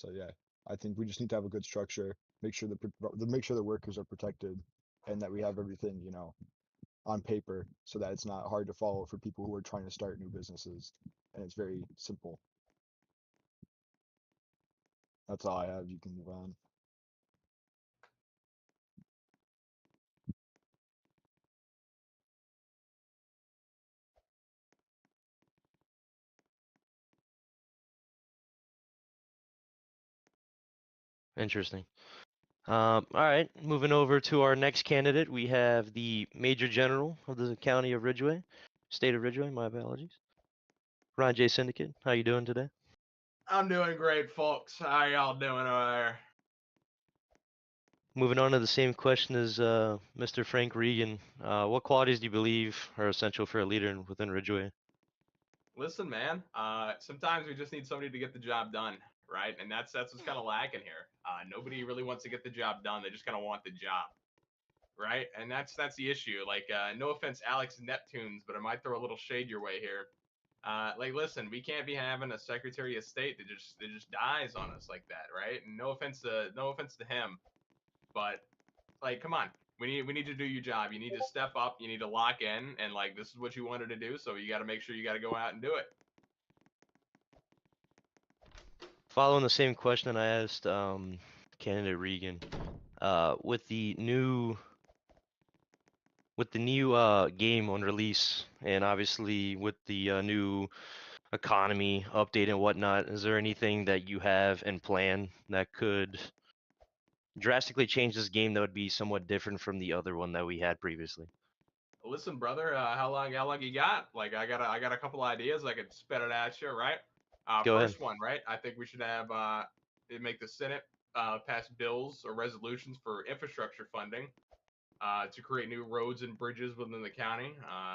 So yeah, I think we just need to have a good structure, make sure the workers are protected, and that we have everything, on paper so that it's not hard to follow for people who are trying to start new businesses, and it's very simple. That's all I have. You can move on. Interesting. All right, moving over to our next candidate, we have the Major General of the County of Ridgeway, State of Ridgeway. My apologies. Ron J. Syndicate, how you doing today? I'm doing great, folks. How y'all doing over there? Moving on to the same question as Mr. Frank Regan. What qualities do you believe are essential for a leader within Ridgeway? Listen, man. Sometimes we just need somebody to get the job done, right? And that's what's kind of lacking here. Nobody really wants to get the job done. They just kind of want the job, right? And that's the issue. Like, no offense, Alex Neptunes, but I might throw a little shade your way here. Like, listen, we can't be having a Secretary of State that just dies on us like that, right? And no offense to him, but like, come on. We need to do your job. You need to step up. You need to lock in, and like this is what you wanted to do. So you got to make sure you got to go out and do it. Following the same question I asked candidate Regan, with the new game on release, and obviously with the new economy update and whatnot, is there anything that you have in plan that could drastically change this game that would be somewhat different from the other one that we had previously? Listen, brother, how long you got? Like, I got a couple ideas. I could spit it at you, right? Go ahead. First one, right? I think we should have make the Senate pass bills or resolutions for infrastructure funding to create new roads and bridges within the county.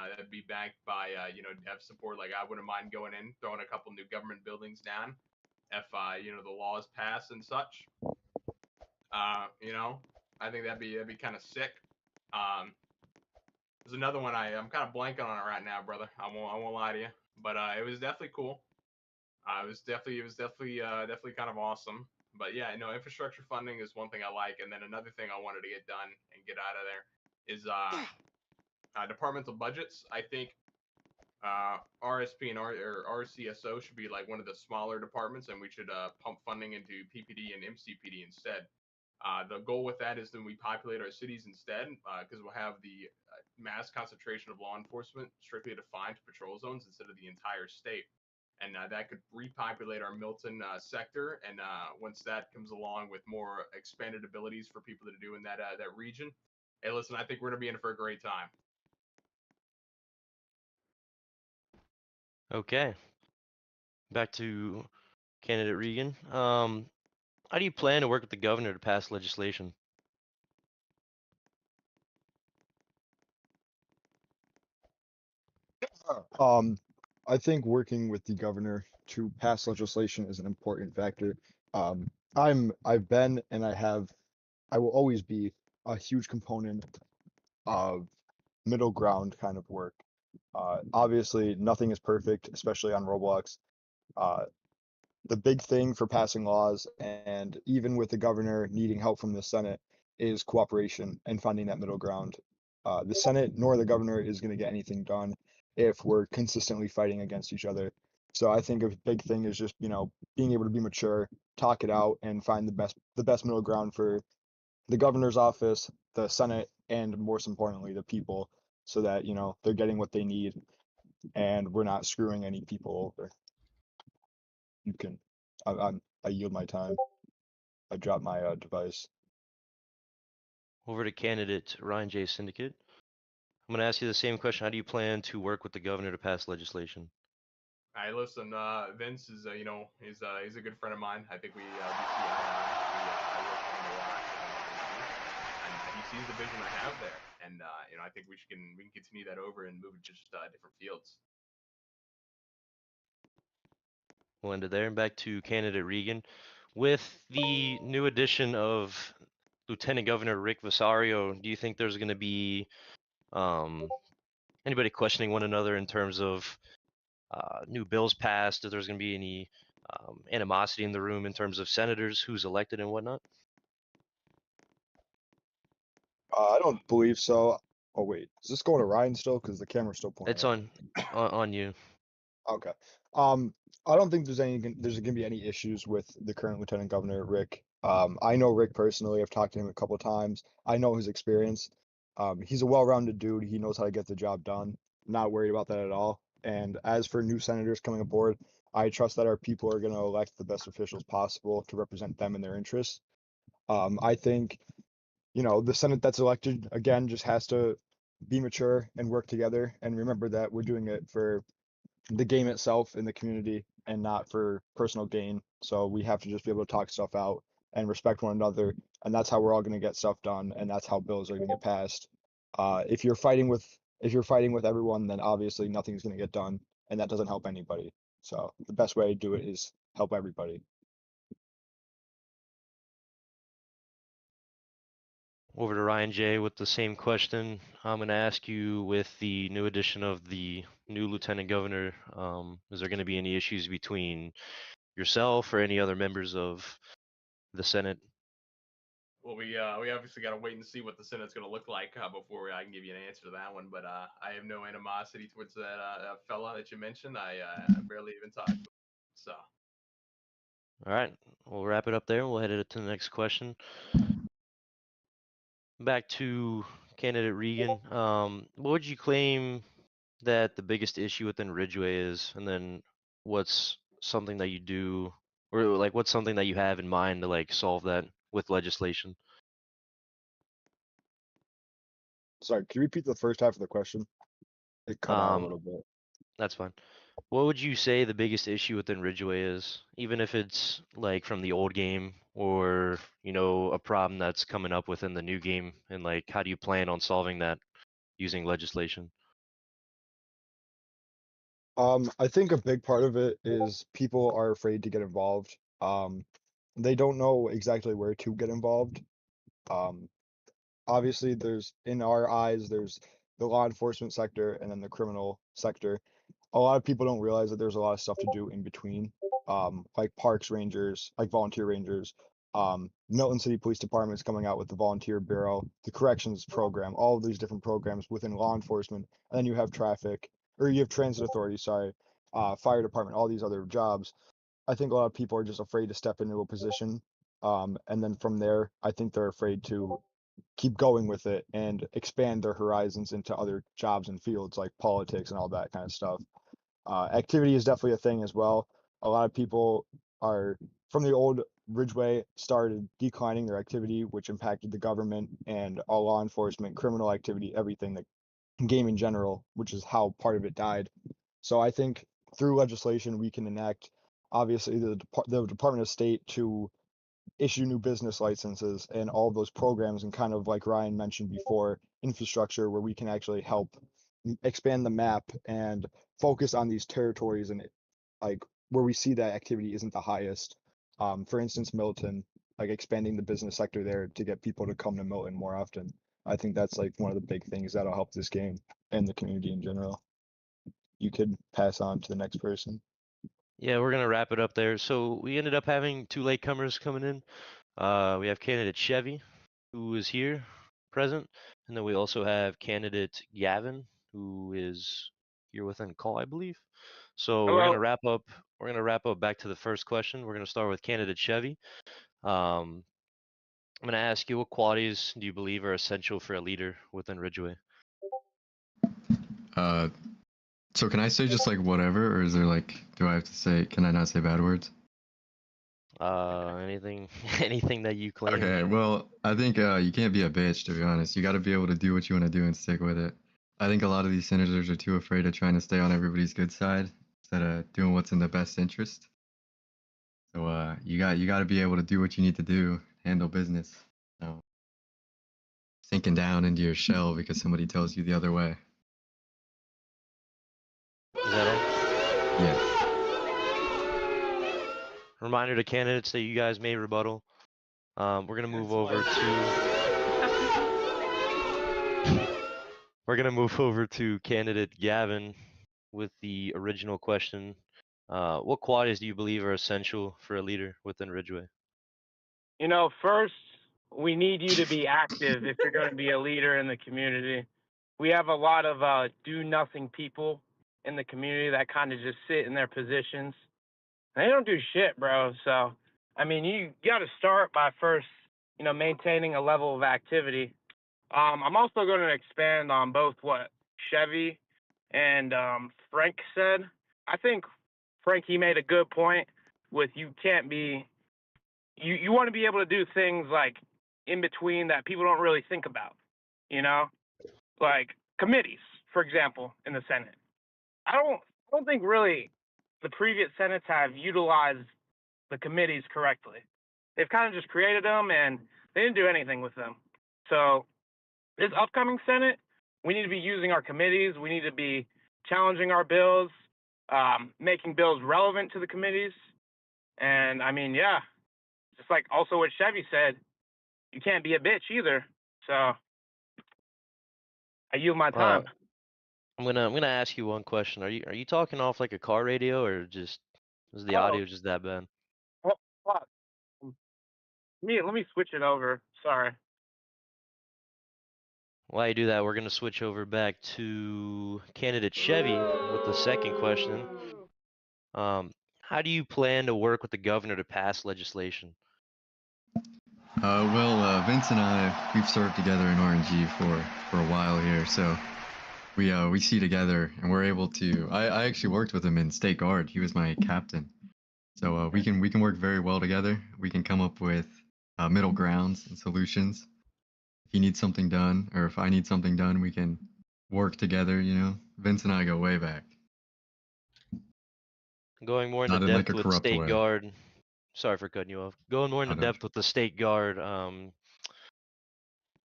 That'd be backed by dev support. Like, I wouldn't mind going in, throwing a couple new government buildings down if the laws pass and such. I think that'd be kind of sick. There's another one I'm kind of blanking on it right now, brother. I won't lie to you, but it was definitely cool. It was definitely kind of awesome. But yeah, infrastructure funding is one thing I like, and then another thing I wanted to get done and get out of there is departmental budgets. I think RSP and RCSO should be like one of the smaller departments, and we should pump funding into PPD and MCPD instead. The goal with that is that we populate our cities instead, because we'll have the mass concentration of law enforcement strictly defined to patrol zones instead of the entire state. And that could repopulate our Milton sector. And once that comes along with more expanded abilities for people to do in that region, hey, listen, I think we're gonna be in for a great time. Okay. Back to candidate Regan. How do you plan to work with the governor to pass legislation? I think working with the governor to pass legislation is an important factor. I've been and I will always be a huge component of middle ground kind of work. Obviously, nothing is perfect, especially on Roblox. Uh, the big thing for passing laws, and even with the governor needing help from the Senate, is cooperation and finding that middle ground. The Senate nor the governor is going to get anything done if we're consistently fighting against each other. So I think a big thing is just, being able to be mature, talk it out, and find the best middle ground for the governor's office, the Senate, and most importantly, the people, so that, they're getting what they need and we're not screwing any people over. You can, I yield my time. I dropped my device. Over to candidate Ryan J. Syndicate. I'm going to ask you the same question. How do you plan to work with the governor to pass legislation? Hey, listen, Vince is he's a good friend of mine. I think we see eye to eye. I work with him a lot, and he sees the vision I have there. And I think we can continue that over and move it to just different fields. We'll end it there. And back to candidate Regan. With the new addition of Lieutenant Governor Rick Vasario, do you think there's going to be anybody questioning one another in terms of new bills passed? If there's going to be any animosity in the room in terms of senators, who's elected and whatnot? I don't believe so. Oh wait, is this going to Ryan still? Because the camera's still pointing. It's up. on you. Okay. I don't think there's gonna be any issues with the current Lieutenant Governor, Rick. I know Rick personally. I've talked to him a couple times. I know his experience. He's a well-rounded dude. He knows how to get the job done. Not worried about that at all. And as for new senators coming aboard, I trust that our people are gonna elect the best officials possible to represent them and their interests. I think, the Senate that's elected again just has to be mature and work together and remember that we're doing it for the game itself in the community and not for personal gain. So we have to just be able to talk stuff out and respect one another, and that's how we're all going to get stuff done, and that's how bills are going to get passed. If you're fighting with everyone, then obviously nothing's going to get done, and that doesn't help anybody. So the best way to do it is help everybody. Over to Ryan J with the same question. I'm going to ask you, with the new addition of the new Lieutenant Governor, is there going to be any issues between yourself or any other members of the Senate? Well, we obviously got to wait and see what the Senate's going to look like before I can give you an answer to that one. But I have no animosity towards that fella that you mentioned. I barely even talked to him. So. All right, we'll wrap it up there. We'll head it to the next question. Back to candidate Regan. What would you claim that the biggest issue within Ridgeway is, and then what's something that you do, or like what's something that you have in mind to like solve that with legislation? Sorry, can you repeat the first half of the question? It cut out a little bit. That's fine. What would you say the biggest issue within Ridgeway is, even if it's like from the old game or, a problem that's coming up within the new game, and like how do you plan on solving that using legislation? I think a big part of it is people are afraid to get involved. They don't know exactly where to get involved. Obviously, in our eyes, there's the law enforcement sector and then the criminal sector. A lot of people don't realize that there's a lot of stuff to do in between, like parks rangers, like volunteer rangers. Milton City Police Department is coming out with the Volunteer Bureau, the corrections program, all of these different programs within law enforcement. And then you have you have transit authority, sorry, fire department, all these other jobs. I think a lot of people are just afraid to step into a position. And then from there, I think they're afraid to keep going with it and expand their horizons into other jobs and fields like politics and all that kind of stuff. Activity is definitely a thing as well. A lot of people are from the old Ridgeway started declining their activity, which impacted the government and all law enforcement, criminal activity, everything, the game in general, which is how part of it died. So I think through legislation we can enact, obviously, the Department of State to issue new business licenses and all those programs, and kind of like Ryan mentioned before, infrastructure where we can actually help expand the map and focus on these territories and like where we see that activity isn't the highest. For instance, Milton, like expanding the business sector there to get people to come to Milton more often. I think that's like one of the big things that'll help this game and the community in general. You could pass on to the next person. Yeah, we're gonna wrap it up there. So we ended up having two latecomers coming in. We have candidate Chevy, who is here, present, and then we also have candidate Gavin, who is here within call, I believe. So we're gonna wrap up. We're gonna wrap up back to the first question. We're gonna start with candidate Chevy. I'm gonna ask you, what qualities do you believe are essential for a leader within Ridgeway? So can I say just like whatever, or is there like, do I have to say, can I not say bad words? Anything, anything that you claim. Okay, well, I think you can't be a bitch, to be honest. You got to be able to do what you want to do and stick with it. I think a lot of these senators are too afraid of trying to stay on everybody's good side instead of doing what's in the best interest. So you got to be able to do what you need to do, handle business. So, sinking down into your shell because somebody tells you the other way. Is that all? Yeah. Reminder to candidates that you guys may rebuttal. We're gonna move over to candidate Gavin with the original question. What qualities do you believe are essential for a leader within Ridgeway? First, we need you to be active if you're going to be a leader in the community. We have a lot of do-nothing people in the community that kind of just sit in their positions. They don't do shit, bro. So, you got to start by first, maintaining a level of activity. I'm also going to expand on both what Chevy and Frank said. I think Frankie made a good point with you can't be you want to be able to do things like in between that people don't really think about, like committees, for example, in the Senate. I don't think really the previous Senates have utilized the committees correctly. They've kind of just created them and they didn't do anything with them. So this upcoming Senate, we need to be using our committees. We need to be challenging our bills, making bills relevant to the committees. And just like also what Chevy said, you can't be a bitch either. So I yield my time. I'm gonna ask you one question. Are you talking off like a car radio, or just is the Oh. audio just that bad? Oh, fuck. Let me switch it over. Sorry. While you do that, we're gonna switch over back to candidate Chevy with the second question. How do you plan to work with the governor to pass legislation? Vince and we've served together in RNG for a while here, so we see together, and we're able to. I actually worked with him in State Guard. He was my captain, so we can work very well together. We can come up with middle grounds and solutions. If he needs something done, or if I need something done, we can work together. Vince and I go way back. Going more into Not in like depth a with corrupt State way. Guard. Sorry for cutting you off. Going more into no. depth with the State Guard.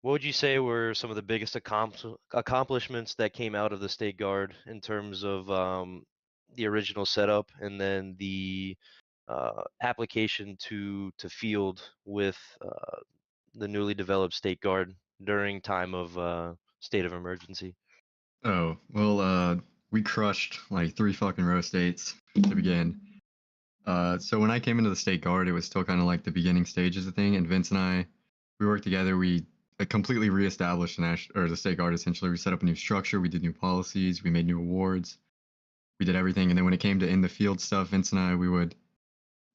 What would you say were some of the biggest accomplishments that came out of the State Guard in terms of the original setup, and then the application to field with the newly developed State Guard during time of state of emergency? Oh, well, we crushed like 3 fucking row states to begin. So when I came into the State Guard, it was still kind of like the beginning stages of thing, and Vince and I, we worked together. We completely reestablished the State Guard. Essentially, we set up a new structure. We did new policies. We made new awards. We did everything. And then when it came to in the field stuff, Vince and I, we would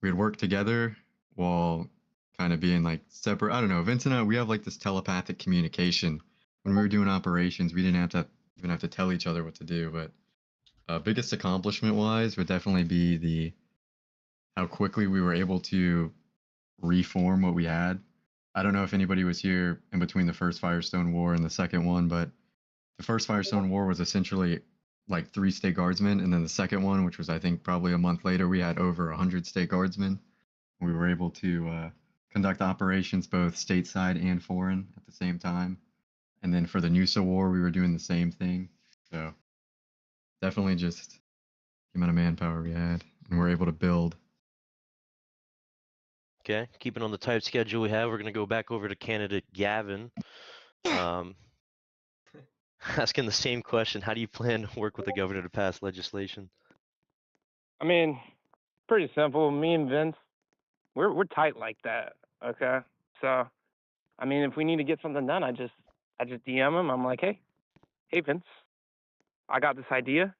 work together while kind of being like separate. I don't know. Vince and I, we have like this telepathic communication. When we were doing operations, we didn't even have to tell each other what to do. But biggest accomplishment wise would definitely be how quickly we were able to reform what we had. I don't know if anybody was here in between the first Firestone War and the second one, but the first Firestone War was essentially like 3 State Guardsmen, and then the second one, which was I think probably a month later, we had over 100 State Guardsmen. We were able to conduct operations both stateside and foreign at the same time. And then for the Noosa War, we were doing the same thing. So definitely just the amount of manpower we had, and we're able to build. Okay, keeping on the tight schedule we have, we're going to go back over to candidate Gavin. Asking the same question. How do you plan to work with the governor to pass legislation? Pretty simple. Me and Vince, we're tight like that. Okay. So, if we need to get something done, I just DM him. I'm like, hey Vince, I got this idea.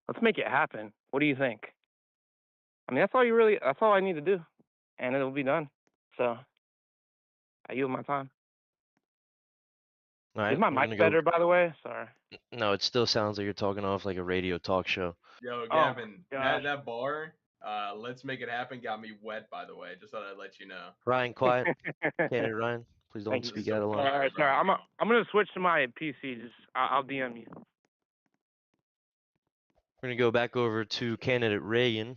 Let's make it happen. What do you think? That's all I need to do, and it'll be done. So I yield my time. All right, Is my we're mic gonna better, by the way? Sorry. No, it still sounds like you're talking off like a radio talk show. Yo, Oh, Gavin, gosh. that bar, let's make it happen, got me wet, by the way. Just thought I'd let you know. Ryan, quiet. Candidate Ryan, please don't Thank you. speak out of All line. Alright, sorry. I'm gonna switch to my PC. I'll DM you. We're gonna go back over to candidate Reagan.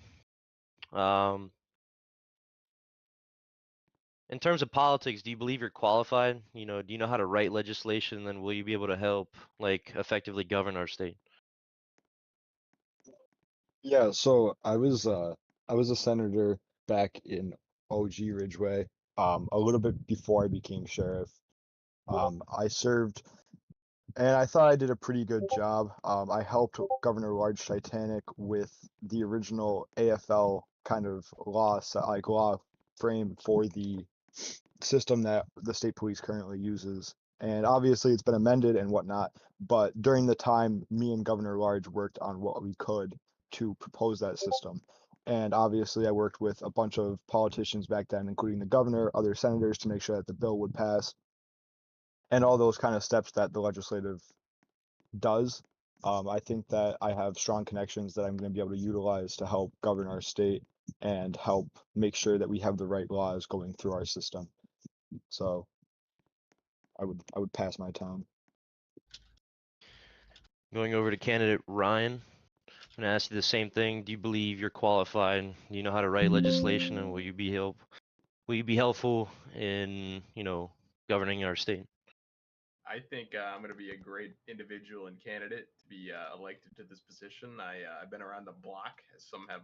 In terms of politics, do you believe you're qualified? Do you know how to write legislation? And then will you be able to help, like, effectively govern our state? Yeah, so I was a senator back in OG Ridgeway, a little bit before I became sheriff. I served and I thought I did a pretty good job. I helped Governor Large Titanic with the original AFL kind of law frame for the system that the state police currently uses. And obviously it's been amended and whatnot, but during the time me and Governor Large worked on what we could to propose that system. And obviously I worked with a bunch of politicians back then, including the governor, other senators, to make sure that the bill would pass and all those kind of steps that the legislative does. I think that I have strong connections that I'm going to be able to utilize to help govern our state and help make sure that we have the right laws going through our system. So I would pass my time. Going over to candidate Ryan, I'm gonna ask you the same thing. Do you believe you're qualified? Do you know how to write legislation, and will you be helpful in governing our state? I think I'm going to be a great individual and candidate to be elected to this position. I've been around the block, as some have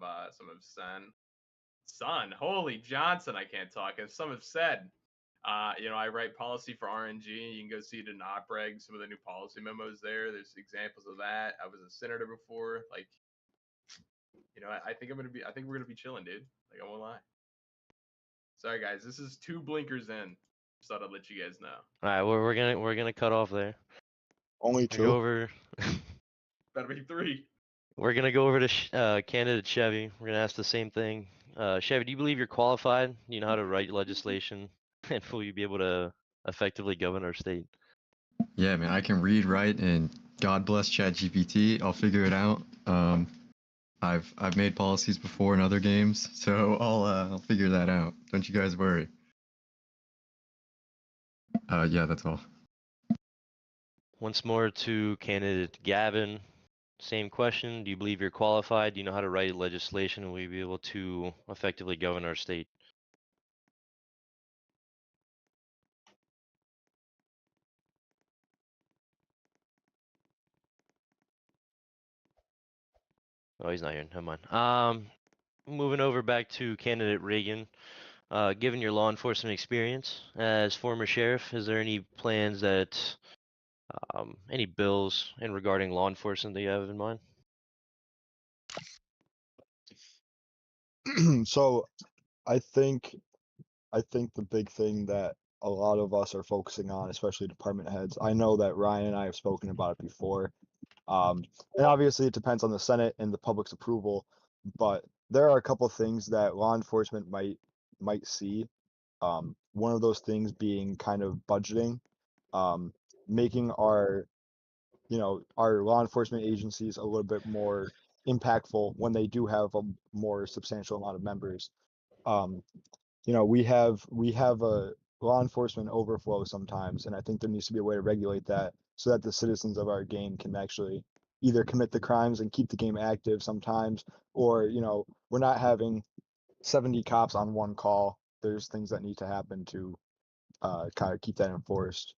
holy Johnson, I can't talk. As some have said, I write policy for RNG. You can go see it in OPREG, some of the new policy memos there. There's examples of that. I was a senator before. Like, I think we're gonna be chilling, dude. Like, I won't lie. Sorry, guys. This is 2 blinkers in. Just thought I'd let you guys know. All right, we're gonna cut off there. Only We go two. over. Better be 3. We're gonna go over to candidate Chevy. We're gonna ask the same thing. Chevy, do you believe you're qualified? Do you know how to write legislation, and will you be able to effectively govern our state? Yeah, man, I can read, write, and God bless ChatGPT. I'll figure it out. I've made policies before in other games, so I'll figure that out. Don't you guys worry. Yeah, that's all. Once more to candidate Gavin. Same question. Do you believe you're qualified? Do you know how to write legislation? And will you be able to effectively govern our state? Oh, he's not here. Never mind. Moving over back to candidate Reagan. Given your law enforcement experience as former sheriff, is there any plans any bills in regarding law enforcement that you have in mind? So I think the big thing that a lot of us are focusing on, especially department heads, I know that Ryan and I have spoken about it before. And obviously it depends on the Senate and the public's approval, but there are a couple things that law enforcement might see. One of those things being kind of budgeting, making our law enforcement agencies a little bit more impactful when they do have a more substantial amount of members. We have a law enforcement overflow sometimes, and I think there needs to be a way to regulate that so that the citizens of our game can actually either commit the crimes and keep the game active sometimes, or we're not having 70 cops on one call. There's things that need to happen to kind of keep that enforced.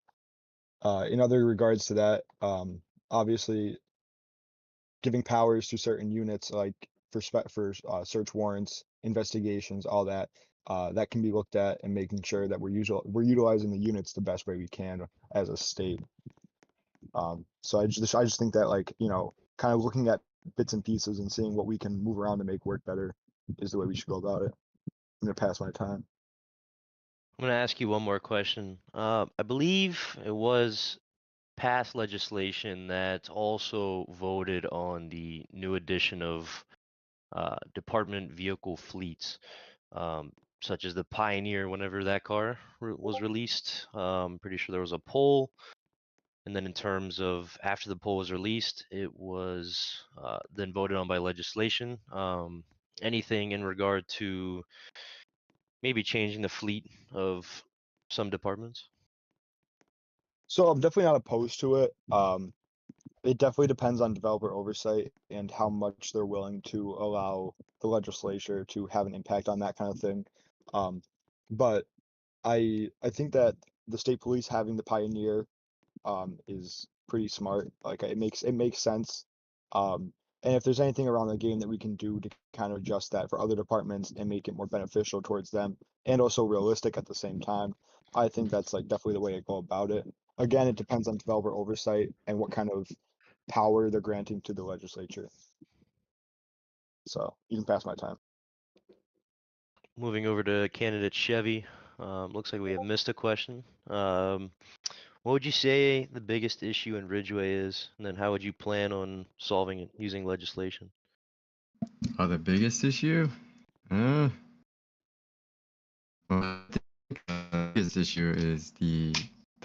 In other regards to that, obviously giving powers to certain units like for search warrants, investigations, all that, that can be looked at, and making sure that we're utilizing the units the best way we can as a state. So I just think that kind of looking at bits and pieces and seeing what we can move around to make work better is the way we should go about it. I'm gonna pass my time. I'm gonna ask you one more question. I believe it was passed legislation that also voted on the new addition of department vehicle fleets, such as the Pioneer. Whenever that car was released, pretty sure there was a poll, and then in terms of after the poll was released, it was then voted on by legislation. Anything in regard to maybe changing the fleet of some departments? So I'm definitely not opposed to it. It definitely depends on developer oversight and how much they're willing to allow the legislature to have an impact on that kind of thing. But I think that the state police having the Pioneer is pretty smart. Like it makes sense. And if there's anything around the game that we can do to kind of adjust that for other departments and make it more beneficial towards them and also realistic at the same time, I think that's definitely the way to go about it. again, it depends on developer oversight and what kind of power they're granting to the legislature. So you can pass my time. Moving over to candidate Chevy. Looks like we have missed a question. What would you say the biggest issue in Ridgeway is, and then how would you plan on solving it using legislation? Oh, the biggest issue? Well, I think the biggest issue is the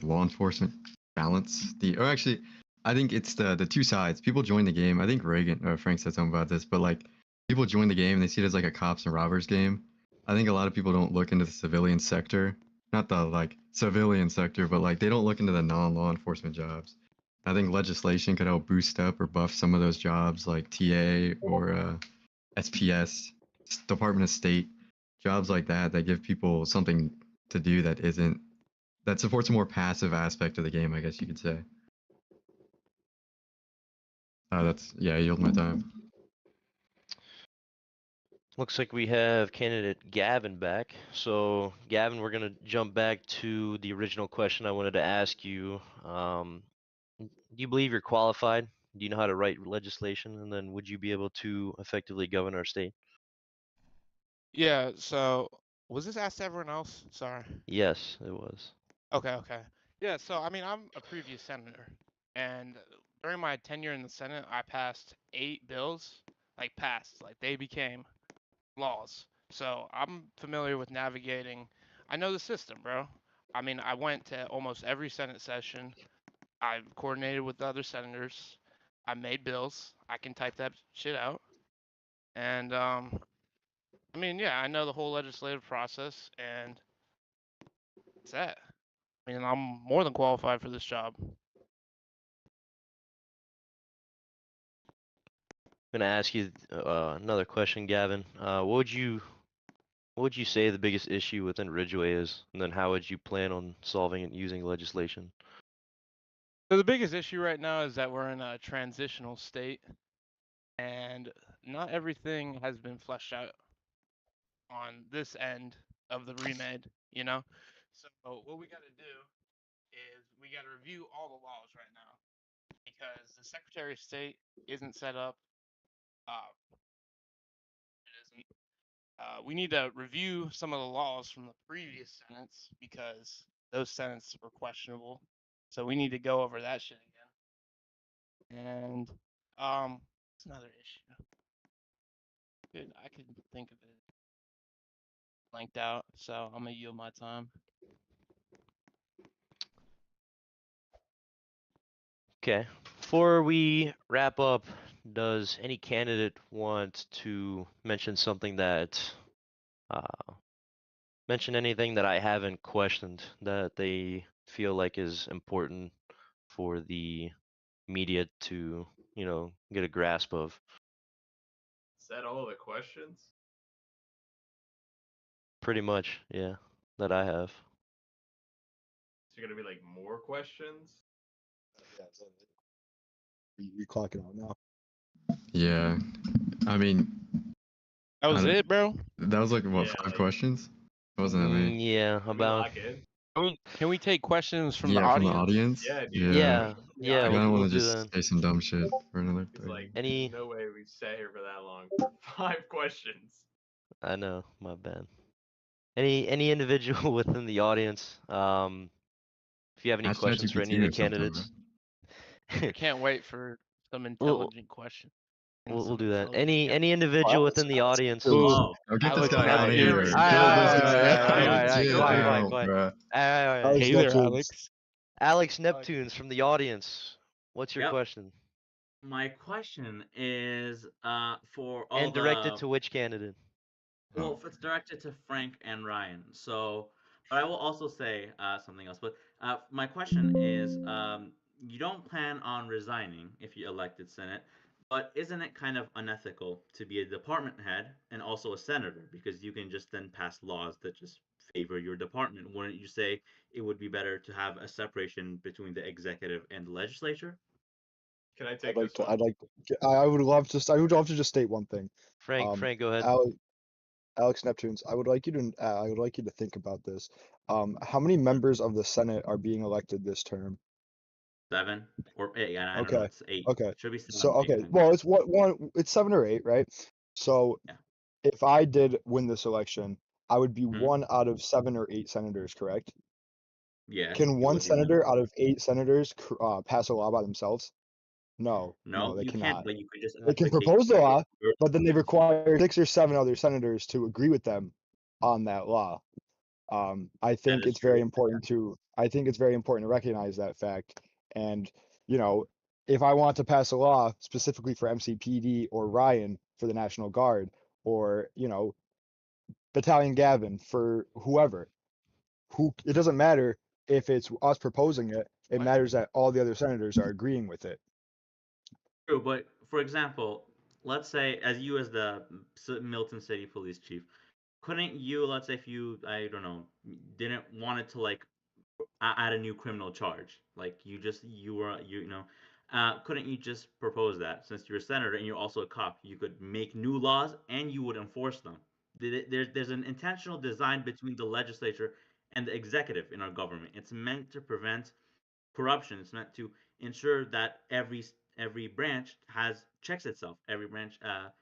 law enforcement balance. Or actually, I think it's the two sides. People join the game. I think Reagan or Frank said something about this, but like people join the game and they see it as like a cops and robbers game. I think a lot of people don't look into the civilian sector, not the like civilian sector, but like they don't look into the non-law enforcement jobs. I think legislation could help boost up or buff some of those jobs like TA or SPS, Department of State, jobs like that give people something to do that supports a more passive aspect of the game, I guess you could say. I yield my time. Looks like we have candidate Gavin back. So Gavin, we're gonna jump back to the original question I wanted to ask you. Do you believe you're qualified? Do you know how to write legislation? And then would you be able to effectively govern our state? Yeah, so was this asked to everyone else? Sorry. Yes, it was. Okay. Yeah, so I mean, I'm a previous senator, and during my tenure in the Senate, I passed 8 bills, like they became laws. So I'm familiar with navigating. I know the system, bro. I mean, I went to almost every Senate session. I coordinated with the other senators. I made bills. I can type that shit out. And I mean, yeah, I know the whole legislative process, and that's that. I mean, I'm more than qualified for this job. I'm gonna ask you another question, Gavin. What would you say the biggest issue within Ridgeway is, and then how would you plan on solving it using legislation? So the biggest issue right now is that we're in a transitional state, and not everything has been fleshed out on this end of the remade, you know? So what we got to do is we got to review all the laws right now, because the Secretary of State isn't set up. It isn't. We need to review some of the laws from the previous Senates, because those Senates were questionable. So we need to go over that shit again. And it's another issue. Dude, I could think of it blanked out, so I'm gonna yield my time. Okay. Before we wrap up, does any candidate want to mention something that mention anything that I haven't questioned that they feel like is important for the media to, get a grasp of? Is that all the questions? Pretty much, yeah, that I have. Is there gonna be like more questions? Yeah, so we clock it out now. Yeah, I mean, That was it, bro? that was like what, Yeah, 5 like- questions? Wasn't that many? Yeah, Can we about. lock in? Can we take questions from Yeah, the from audience? the audience. Yeah, dude. Yeah, Yeah, yeah, I we'll, don't we'll want to do just that. say some dumb shit for another It's 30. like Any- no way we stay here for that long. 5 questions. I know, my bad. Any individual within the audience, if you have any Ask questions for any of ChatGPT the or something, candidates, I can't wait for some intelligent question. and we'll some do that. intelligent Any individual Alex- within the Alex audience. Jones. Oh, Oh, get this Alex guy out of Jones. here. Alright, Kill alright, this guy alright, out. alright, Chill quiet, out, quiet. bruh. Alex Hey there, Neptunes. Alex. Alex Neptunes from the audience. What's your Yep. question? my question is for all And directed the to which candidate? well, if it's directed to Frank and Ryan. So, but I will also say something else. But my question is, you don't plan on resigning if you elected Senate, but isn't it kind of unethical to be a department head and also a senator, because you can just then pass laws that just favor your department? Wouldn't you say it would be better to have a separation between the executive and the legislature? Can I take I'd like this to. one? I would love to. I would love to just state one thing. Frank, go ahead. Alex Neptunes, I would like you to think about this. How many members of the Senate are being elected this term? 7 or 8. I don't know. Okay. It's 8. Okay. It should be 7. So 8, okay, maybe. well, it's it's 7 or 8, right? So Yeah. if I did win this election, I would be Mhm. 1 out of 7 or 8 senators, correct? Yes. Can you one would be one. senator out of 8 senators pass a law by themselves? No, No, they you cannot. can't. But you could just They can advocate propose the for law, your- but then they require 6 or 7 other senators to agree with them on that law. I think is it's very true. important to recognize that fact. And you know, if I want to pass a law specifically for MCPD or Ryan for the National Guard, or Battalion Gavin for whoever, it doesn't matter if it's us proposing it. It matters that all the other senators are agreeing with it. True, but for example, let's say as the Milton City Police Chief, couldn't you, let's say if you, I don't know, didn't want it to like add a new criminal charge, like couldn't you just propose that since you're a senator and you're also a cop, you could make new laws and you would enforce them. There's an intentional design between the legislature and the executive in our government. It's meant to prevent corruption. It's meant to ensure that every branch checks itself. Every branch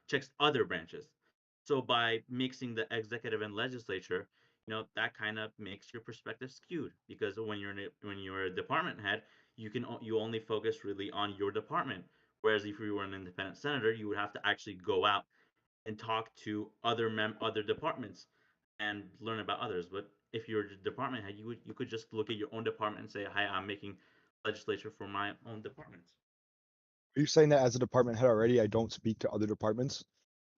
checks other branches. So by mixing the executive and legislature, that kind of makes your perspective skewed, because when you're a department head, you only focus really on your department. Whereas if you were an independent senator, you would have to actually go out and talk to other departments and learn about others. But if you're a department head, you could just look at your own department and say, "Hi, I'm making legislature for my own department." Are you saying that as a department head already, I don't speak to other departments?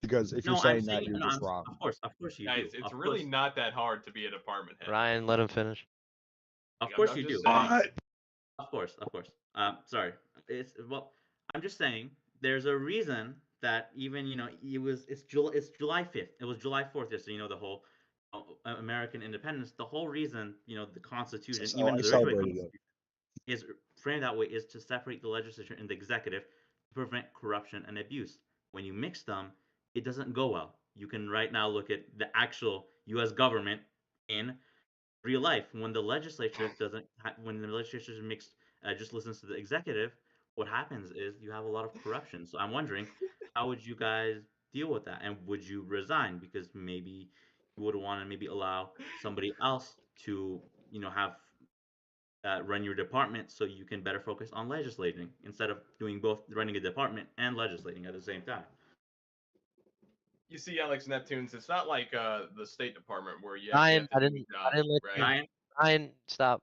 Because if you're No, I'm saying that, saying, you're no, just wrong. of course you Guys, do. it's Of really course, not that hard to be a department head. Ryan, let him finish. of I'm course not you just do. saying. Of course. Sorry. I'm just saying there's a reason that even it's July 5th. It was July 4th yesterday. The whole American independence. The whole reason the Constitution, So even I the original celebrated it. Constitution, is framed that way, is to separate the legislature and the executive to prevent corruption and abuse. When you mix them, it doesn't go well. You can right now look at the actual U.S. government in real life. When the legislature is mixed, just listens to the executive, what happens is you have a lot of corruption. So I'm wondering, how would you guys deal with that, and would you resign? Because maybe you would want to maybe allow somebody else to have run your department, so you can better focus on legislating instead of doing both, running a department and legislating at the same time. You see, Alex Neptunes, it's not like the State Department where you Ryan, have I to do didn't a job, let you. right? Ryan, Ryan, stop.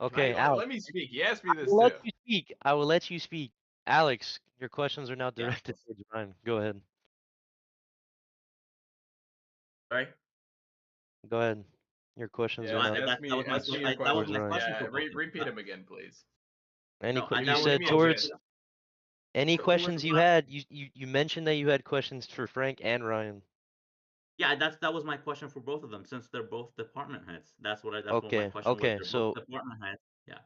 Okay, Let Alex. me speak. He asked me I this will too. let you speak. I will let you speak. Alex, your questions are now Yeah. directed towards Ryan. Go ahead. sorry. Go ahead. Your questions Yeah, are now. that was my ask me que- your I- that was question. my question Yeah, for both of you. repeat them again, please. Any No, que- I- you that was said me a towards chance. any Towards questions you Ryan. had. You mentioned that you had questions for Frank and Ryan. Yeah, that was my question for both of them, since they're both department heads. That's what my Okay, question was. okay, They're so- both department heads. Yeah.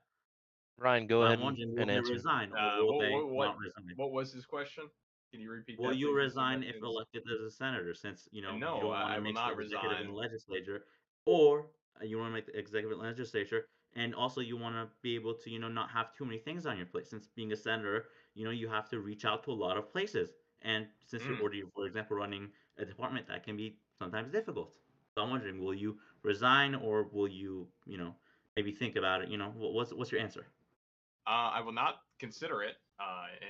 Ryan, go So ahead I'm wondering, will and they answer. resign or will they not resign? What was his question? Can you repeat Will that? you please, Mr. resign if Neptunes? elected as a senator, since you No, don't want I to will mix not the executive and resign. the legislature, or you want to make the executive and legislature, and also you want to be able to not have too many things on your plate. Since being a senator, you have to reach out to a lot of places, and since you're already, for example, running a department, that can be sometimes difficult. So I'm wondering, will you resign, or will you maybe think about it? What's your answer? I will not consider it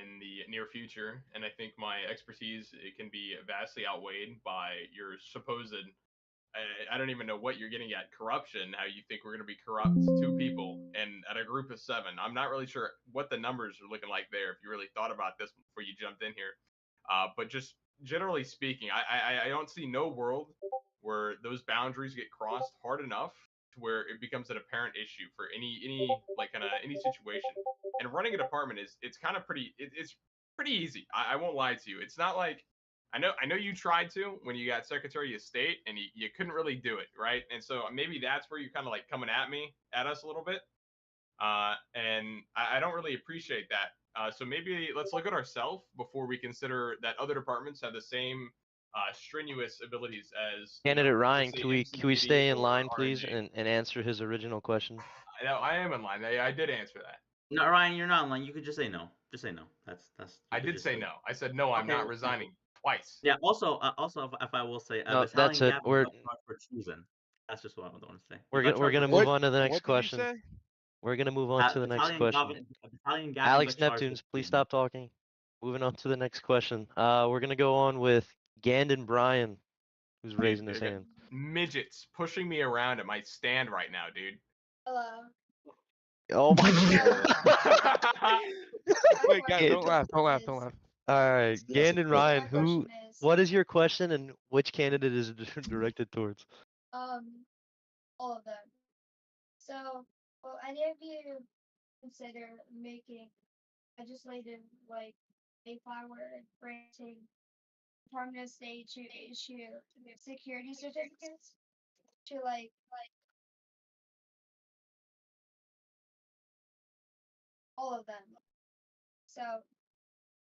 in the near future, and I think my expertise can be vastly outweighed by your supposed. I don't even know what you're getting at. Corruption. How you think we're going to be corrupt 2 people and at a group of 7? I'm not really sure what the numbers are looking like there. If you really thought about this before you jumped in here, but just generally speaking, I don't see no world where those boundaries get crossed hard enough to where it becomes an apparent issue for any like kind of any situation. And running a department it's kind of it's pretty easy. I won't lie to you. It's not like I know you tried to when you got Secretary of State and you couldn't really do it, right? And so maybe that's where you're kind of like coming at us a little bit. And I don't really appreciate that. So maybe let's look at ourselves before we consider that other departments have the same strenuous abilities as Candidate let's Ryan, say can we MCPD stay in or line, please, RNG. and answer his original question? I am in line. I did answer that. No, Ryan, you're not in line. You could just say no. Just say no. That's. I did say no. I said no. I'm Okay, not well, resigning twice. Yeah. Also, if I will say, No, Battalion that's it. Gavin We're got charged for treason. That's just what I want to say. we're He got gonna we're charged gonna for move treason. on to the next What question. did you say? We're gonna move on to the next question. Battalion Gavin Alex got charged for Neptunes, please treason. stop talking. Moving on to the next question. We're gonna go on with Gandon Brian, who's Dude, raising his they're hand. Midgets pushing me around at my stand right now, dude. Hello. Oh my god. Wait, guys, Okay, don't laugh, don't laugh, don't laugh. All right, Yes, Gandon of course. Ryan, My who? question is, What is your question, and which candidate is it directed towards? all of them. So, will any of you consider making legislative, like, a power granting Department of State to issue security certificates to like all of them? So,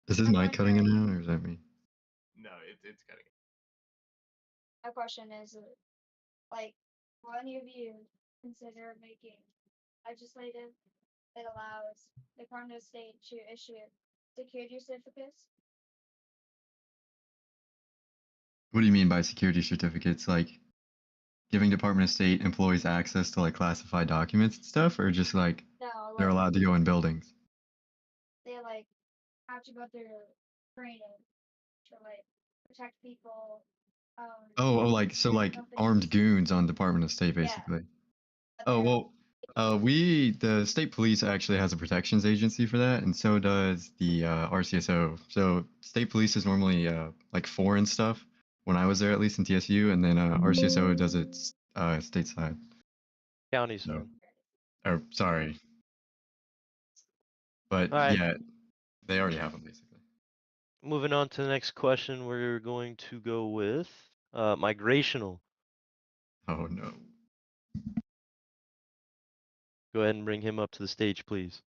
Is his I'm mic cutting in wondering- now, or is that me? No, it's cutting. my question is, like, will any of you consider making legislative that allows the Department of State to issue security certificates? What do you mean by security certificates? Like giving Department of State employees access to like classified documents and stuff, or just like No, they're like, allowed to go in buildings? they like have to go through training to like protect people. Oh, like so like armed companies. goons on Department of State, Yeah. basically. But Oh they're- well, the state police actually has a protections agency for that, and so does the RCSO. So state police is normally like foreign stuff. When I was there, at least in TSU, and then RCSO does it stateside. County No. side. Or sorry, but Alright. yeah, they already have them basically. Moving on to the next question, we're going to go with migrational. Oh no. Go ahead and bring him up to the stage, please.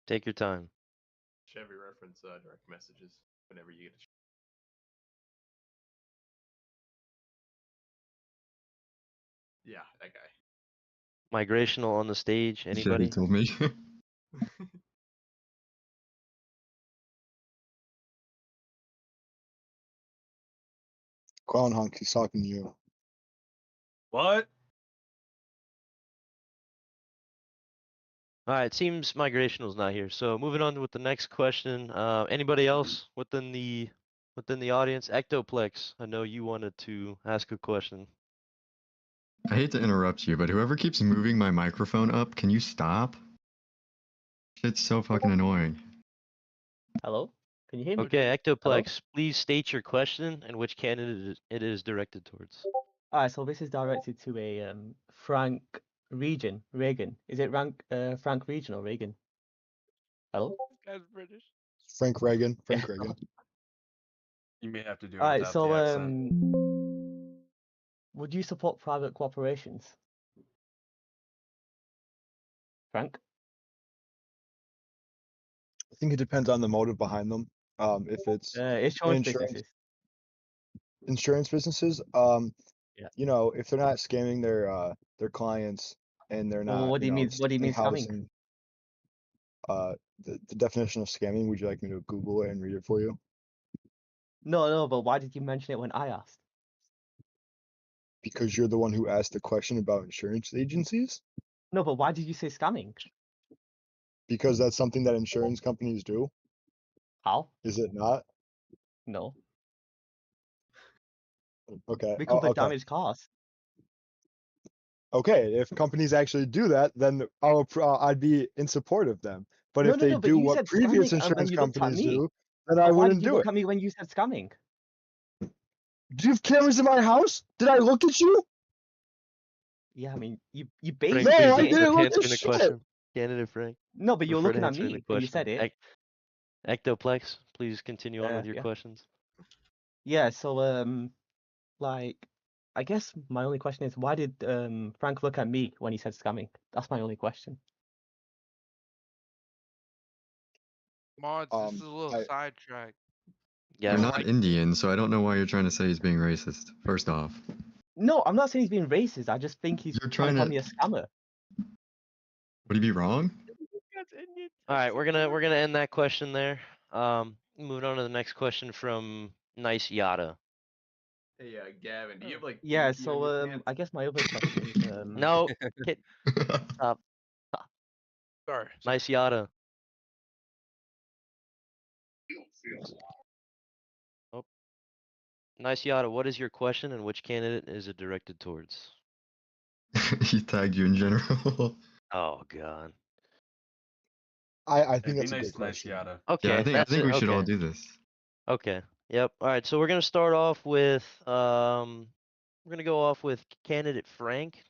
Take your time. Chevy reference direct messages whenever you get a chance. Yeah, that guy. Migrational on the stage. Chevy Anybody? told me. Clown Hunk, he's talking to you. What? All right, it seems migrational's not here. So moving on with the next question. Anybody else within the audience? Ectoplex, I know you wanted to ask a question. I hate to interrupt you, but whoever keeps moving my microphone up, can you stop? It's so fucking annoying. Hello? Can you hear me? Okay, Ectoplex, please state your question and which candidate it is directed towards. Alright, so this is directed to a Frank Regan. Is it Frank Regan or Reagan? Hello? This guy's British. Frank Reagan. Frank Reagan. You may have to do it Alright, without so the accent. would you support private corporations? Frank? I think it depends on the motive behind them. If it's Insurance insurance. businesses. insurance businesses, Yeah. you know, if they're not scamming their clients and they're Well, not, what do you mean? What do you mean stealing scamming? The definition of scamming, would you like me to Google it and read it for you? No, but why did you mention it when I asked? Because you're the one who asked the question about insurance agencies? No, but why did you say scamming? Because that's something that insurance companies do, How? is it not? No. Okay. We oh, cover okay. damaged cars. Okay, if companies actually do that, then I'd be in support of them. But No, if no, they no, but do you what said previous scamming, and when insurance you looked at companies me, do, then I But why wouldn't did you do look it. at me when you said scamming? Do you have cameras in my house? Did I look at you? Yeah, I mean, you Frank, basically No, please I did. didn't look at answering the shit. question. Candidate Frank. No, but you were Prefer to looking at answering me the when you question. said it. Ectoplex, please continue on with your Yeah. questions. Yeah, so like I guess my only question is, why did Frank look at me when he said scamming? That's my only question. Mods, this is a little I- sidetrack. Yeah, You're I don't not like Indian, so I don't know why you're trying to say he's being racist. First off, No, I'm not saying he's being racist. I just think he's You're trying to call trying me a scammer. would he be wrong? All right, we're gonna end that question there. Moving on to the next question from Nice Yada. Hey, Gavin, do you have like Yeah, Pinky on so your pants? I guess my other question is No, stop. Sorry. Nice Yada. Oh, Nice Yada. What is your question, and which candidate is it directed towards? He tagged you in general. Oh God. I Hey, think be that's a nice good to Nice question. Yada. Okay, Yeah, I think that's it. we should all Okay. do this. Okay. Yep. All right. So we're gonna start off with we're gonna go off with candidate Frank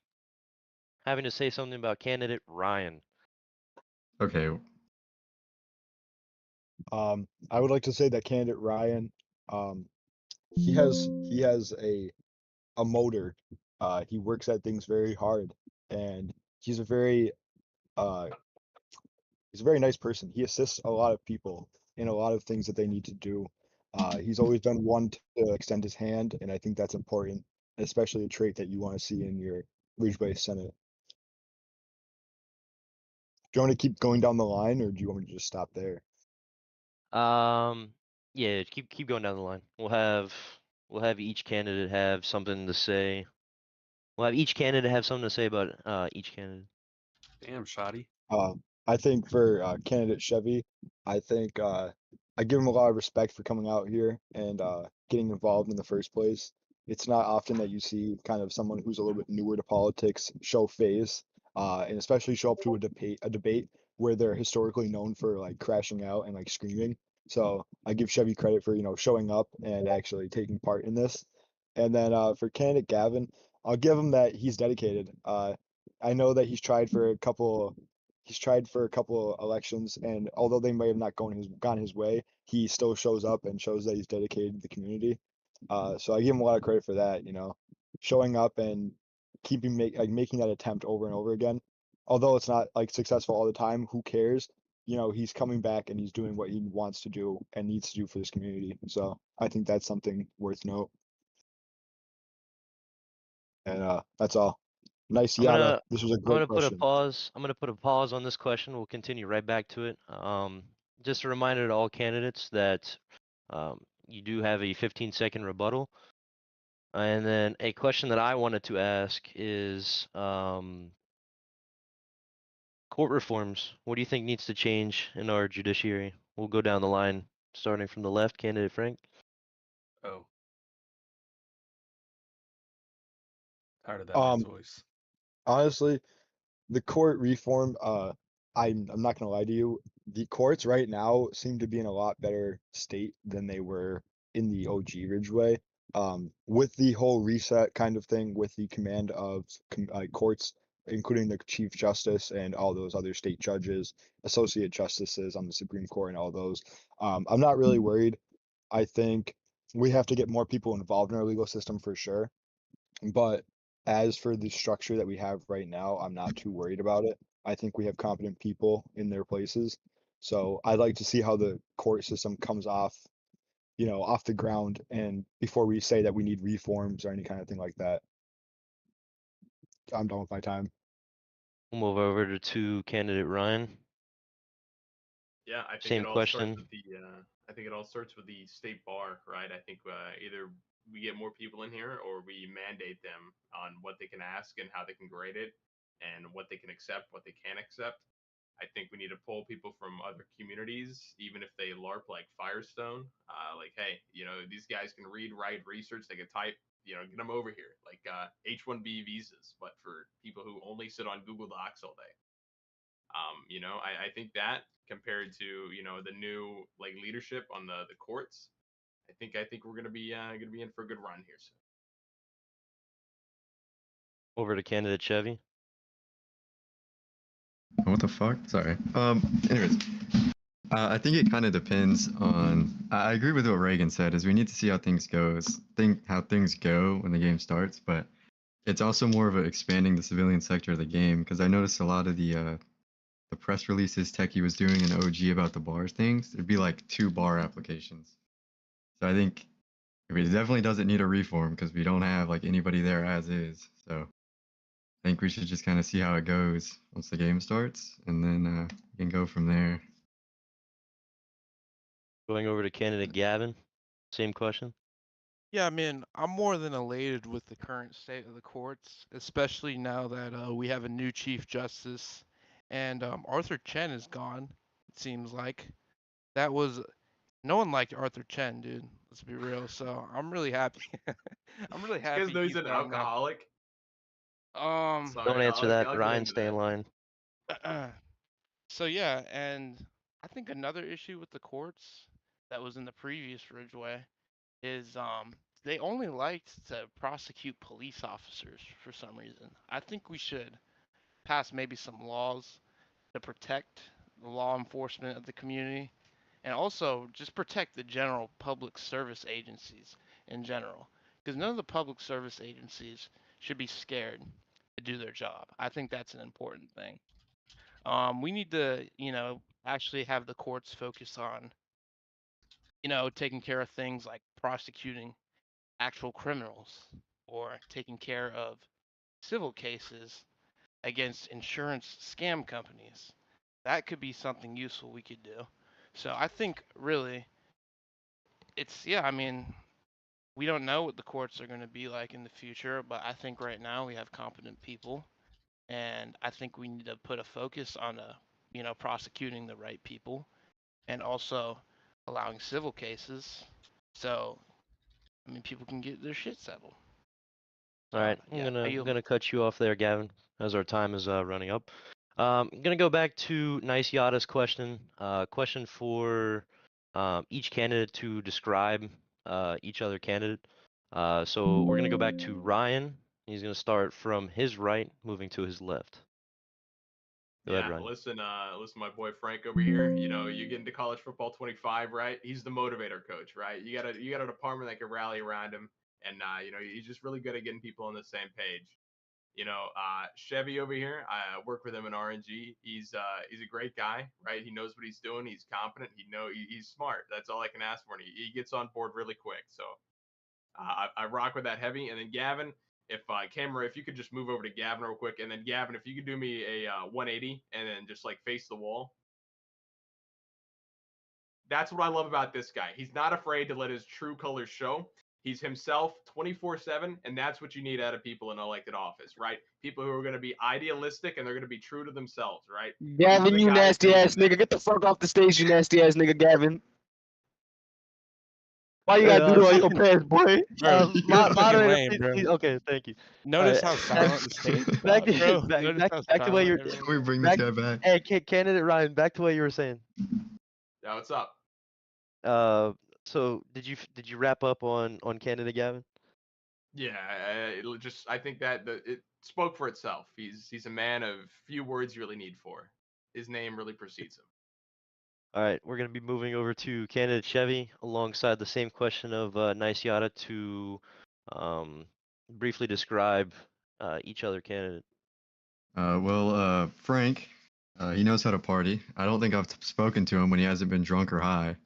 having to say something about candidate Ryan. Okay. I would like to say that candidate Ryan, he has a motor. He works at things very hard, and he's a very nice person. He assists a lot of people in a lot of things that they need to do. He's always been one to extend his hand, and I think that's important, especially a trait that you want to see in your Ridge-based Senate. Do you want to keep going down the line, or do you want me to just stop there? Yeah, keep going down the line. We'll have each candidate have something to say. We'll have each candidate have something to say about each candidate. Damn, shoddy. I think for candidate Chevy, I think I give him a lot of respect for coming out here and getting involved in the first place. It's not often that you see kind of someone who's a little bit newer to politics show face, and especially show up to a debate where they're historically known for like crashing out and like screaming. So I give Chevy credit for showing up and actually taking part in this. And then for candidate Gavin, I'll give him that he's dedicated. I know that he's tried for a couple elections, and although they may have not gone his way, he still shows up and shows that he's dedicated to the community. So I give him a lot of credit for that, showing up and making that attempt over and over again. Although it's not like successful all the time, who cares? He's coming back and he's doing what he wants to do and needs to do for this community. So I think that's something worth note. And that's all. Nice Yada. This was a I'm great gonna question. put a pause. I'm gonna put a pause on this question. We'll continue right back to it. Just a reminder to all candidates that you do have a 15-second rebuttal. And then a question that I wanted to ask is court reforms. What do you think needs to change in our judiciary? We'll go down the line, starting from the left, candidate Frank. Oh. Tired of that man's voice. Honestly, the court reform, I'm not gonna lie to you, the courts right now seem to be in a lot better state than they were in the OG Ridgeway. With the whole reset kind of thing, with the command of courts, including the Chief Justice and all those other state judges, associate justices on the Supreme Court and all those. I'm not really worried. I think we have to get more people involved in our legal system for sure. But as for the structure that we have right now, I'm not too worried about it. I think we have competent people in their places. So I'd like to see how the court system comes off the ground, and before we say that we need reforms or any kind of thing like that. I'm done with my time. We'll move over to candidate Ryan. Yeah, I think Same it all question. starts with the. I think it all starts with the state bar, right? I think either we get more people in here or we mandate them on what they can ask and how they can grade it, and what they can accept, what they can't accept. I think we need to pull people from other communities, even if they LARP like Firestone. Like, hey, these guys can read, write, research. They can type. Get them over here. Like H-1B visas, but for people who only sit on Google Docs all day. I think that compared to the new like leadership on the courts, I think we're gonna be in for a good run here soon. Over to candidate Chevy. What the fuck? Sorry. Anyways, I think it kind of depends on. I agree with what Reagan said. Is we need to see how things goes, how things go when the game starts. But it's also more of a expanding the civilian sector of the game because I noticed a lot of the press releases Techie was doing in OG about the bars things. It'd be like 2 bar applications. So I think it definitely doesn't need a reform because we don't have like anybody there as is. So I think we should just kind of see how it goes once the game starts, and then we can go from there. Going over to candidate Gavin, same question. Yeah, I mean, I'm more than elated with the current state of the courts, especially now that we have a new Chief Justice and Arthur Chen is gone, it seems like. That was no one liked Arthur Chen, dude. Let's be real. So I'm really happy. I'm really You happy. guys know he's he's an gone now. alcoholic. Don't Sorry, answer I'll that. get Ryan, into stay in that. line. So yeah, and I think another issue with the courts that was in the previous Ridgeway is they only liked to prosecute police officers for some reason. I think we should pass maybe some laws to protect the law enforcement of the community and also just protect the general public service agencies in general, because none of the public service agencies should be scared to do their job. I think that's an important thing. We need to, actually have the courts focus on, taking care of things like prosecuting actual criminals or taking care of civil cases against insurance scam companies. That could be something useful we could do. So I think really I mean, we don't know what the courts are going to be like in the future, but I think right now we have competent people, and I think we need to put a focus on prosecuting the right people and also allowing civil cases so I mean people can get their shit settled. All right, yeah, I'm gonna cut you off there, Gavin, as our time is running up. I'm gonna go back to Nice Yada's question. Question for each candidate to describe each other candidate. So we're gonna go back to Ryan. He's gonna start from his right, moving to his left. Go ahead, Ryan. Listen, my boy Frank over here. You know, you get into college football 25, right? He's the motivator coach, right? You got a department that can rally around him, and he's just really good at getting people on the same page. Chevy over here, I work with him in RNG. He's a great guy, right? He knows what he's doing. He's competent. He's smart. That's all I can ask for. And he gets on board really quick. So I rock with that heavy. And then Gavin, if camera, if you could just move over to Gavin real quick, and then Gavin, if you could do me a 180 and then just like face the wall. That's what I love about this guy. He's not afraid to let his true colors show. He's himself 24/7, and that's what you need out of people in elected office, right? People who are going to be idealistic and they're going to be true to themselves, right? Gavin, you nasty ass nigga. Get the fuck off the stage, you nasty ass nigga, Gavin. Why you gotta do that on your pants, boy? Moderator, lame, bro. okay, thank you. Notice Alright, how silent the stage is, back bro. to Notice back how to what you're. silent Can we bring this guy back? Hey, candidate Ryan, back to what you were saying. Yeah, what's up? So did you wrap up on candidate Gavin? Yeah, I think that it spoke for itself. He's a man of few words you really need for. His name really precedes him. All right, we're going to be moving over to candidate Chevy alongside the same question of Nice Yada to briefly describe each other candidate. Frank, he knows how to party. I don't think I've spoken to him when he hasn't been drunk or high.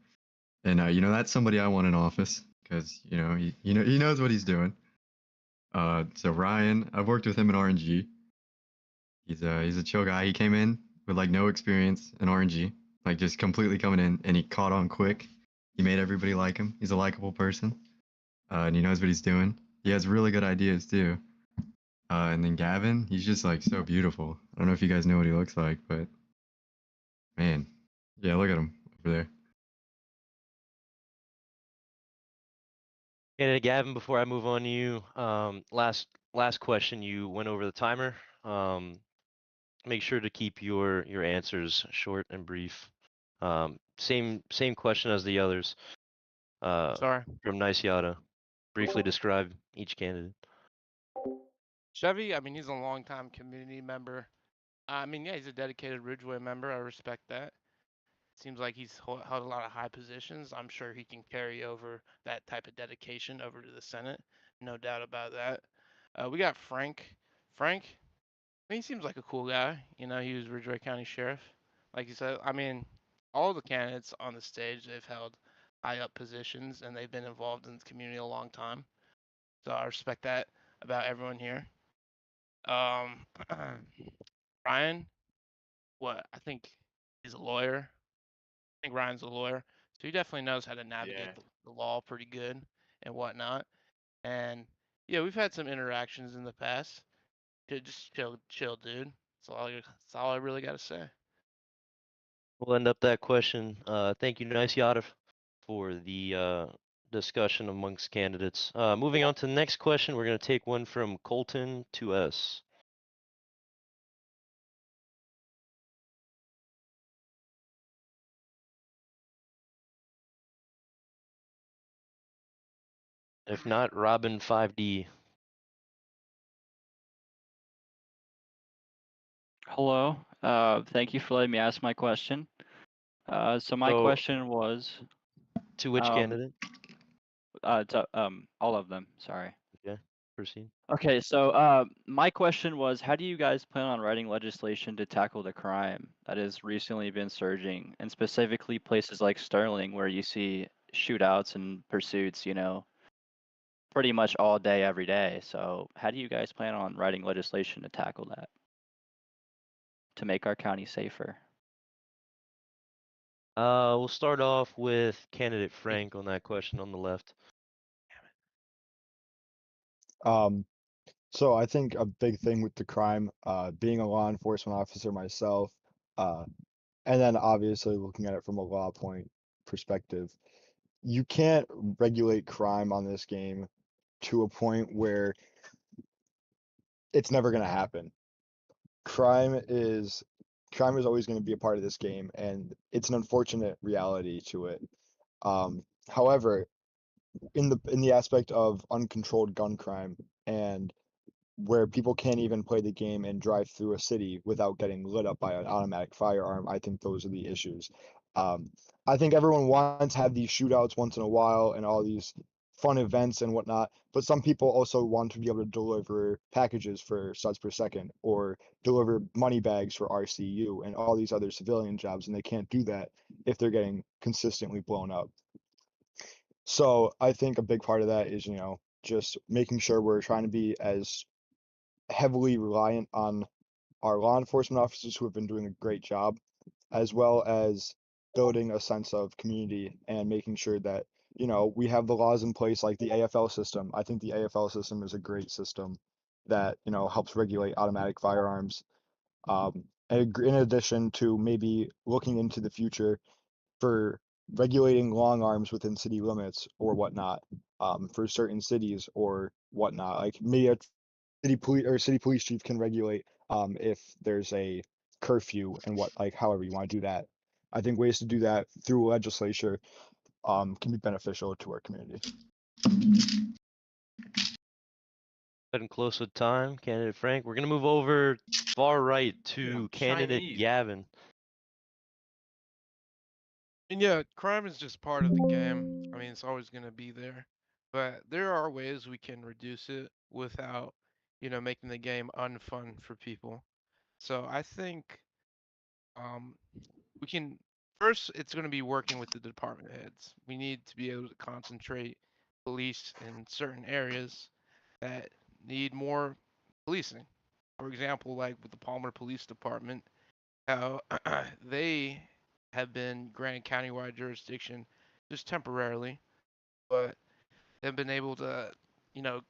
And that's somebody I want in office because he knows what he's doing. So Ryan, I've worked with him in RNG. He's a chill guy. He came in with like no experience in RNG. Like just completely coming in, and he caught on quick. He made everybody like him. He's a likable person, and he knows what he's doing. He has really good ideas too. And then Gavin, he's just like so beautiful. I don't know if you guys know what he looks like, but man, yeah, look at him over there. Candidate Gavin, before I move on to you, last question. You went over the timer. Make sure to keep your answers short and brief. Same question as the others. Sorry. From Nice Yada. Briefly describe each candidate. Chevy, I mean, he's a longtime community member. I mean, yeah, he's a dedicated Ridgeway member. I respect that. seems like he's held a lot of high positions. I'm sure he can carry over that type of dedication over to the Senate. No doubt about that. We got Frank. Frank, he seems like a cool guy. You know, he was Ridgeway County Sheriff. Like you said, I mean, all the candidates on the stage, they've held high up positions and they've been involved in the community a long time. So I respect that about everyone here. Ryan, I think he's a lawyer. I think Ryan's a lawyer, so he definitely knows how to navigate Yeah. the law pretty good and whatnot. And yeah, we've had some interactions in the past. Just chill, dude. That's all I really got to say. We'll end up that question. Thank you, Nice Yada, for the discussion amongst candidates. Moving on to the next question, we're going to take one from Colton 2S. If not, Robin 5D. Hello. Thank you for letting me ask my question. So my So- question was To which candidate? all of them. Sorry. Okay, proceed. Okay, so my question was, how do you guys plan on writing legislation to tackle the crime that has recently been surging, and specifically places like Sterling, where you see shootouts and pursuits, you know, pretty much all day, every day. So how do you guys plan on writing legislation to tackle that, to make our county safer? We'll start off with candidate Frank on that question on the left. So I think a big thing with the crime, being a law enforcement officer myself, and then obviously looking at it from a law point perspective, you can't regulate crime on this game to a point where it's never going to happen. Crime is always going to be a part of this game, and it's an unfortunate reality to it. However, in the aspect of uncontrolled gun crime and where people can't even play the game and drive through a city without getting lit up by an automatic firearm, I think those are the issues. I think everyone wants to have these shootouts once in a while and all these fun events and whatnot, but some people also want to be able to deliver packages for studs per second or deliver money bags for RCU and all these other civilian jobs, and they can't do that if they're getting consistently blown up. So I think a big part of that is, just making sure we're trying to be as heavily reliant on our law enforcement officers who have been doing a great job, as well as building a sense of community and making sure that, we have the laws in place like the AFL system. I think the AFL system is a great system that, helps regulate automatic firearms. In addition to maybe looking into the future for regulating long arms within city limits or whatnot, for certain cities or whatnot. Like maybe a city police chief can regulate if there's a curfew and however you want to do that. I think ways to do that through legislature can be beneficial to our community. Getting close with time, candidate Frank. We're gonna move over far right to candidate Chinese. Gavin. And yeah, crime is just part of the game. I mean, it's always going to be there. But there are ways we can reduce it without, making the game unfun for people. So I think we can first it's going to be working with the department heads. We need to be able to concentrate police in certain areas that need more policing. For example, like with the Palmer Police Department, how they have been granted countywide jurisdiction just temporarily, but they've been able to,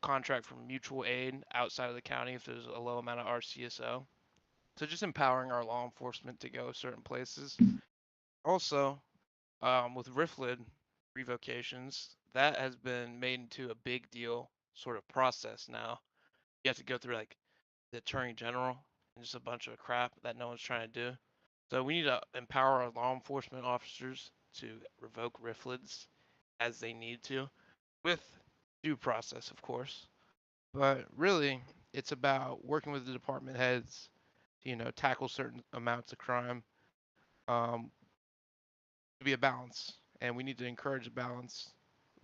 contract for mutual aid outside of the county if there's a low amount of RCSO. So just empowering our law enforcement to go certain places. Also, with RIFLID revocations, that has been made into a big deal sort of process now. You have to go through like the attorney general and just a bunch of crap that no one's trying to do. So we need to empower our law enforcement officers to revoke RIFLIDs as they need to, with due process, of course. But really, it's about working with the department heads to, tackle certain amounts of crime. to be a balance, and we need to encourage a balance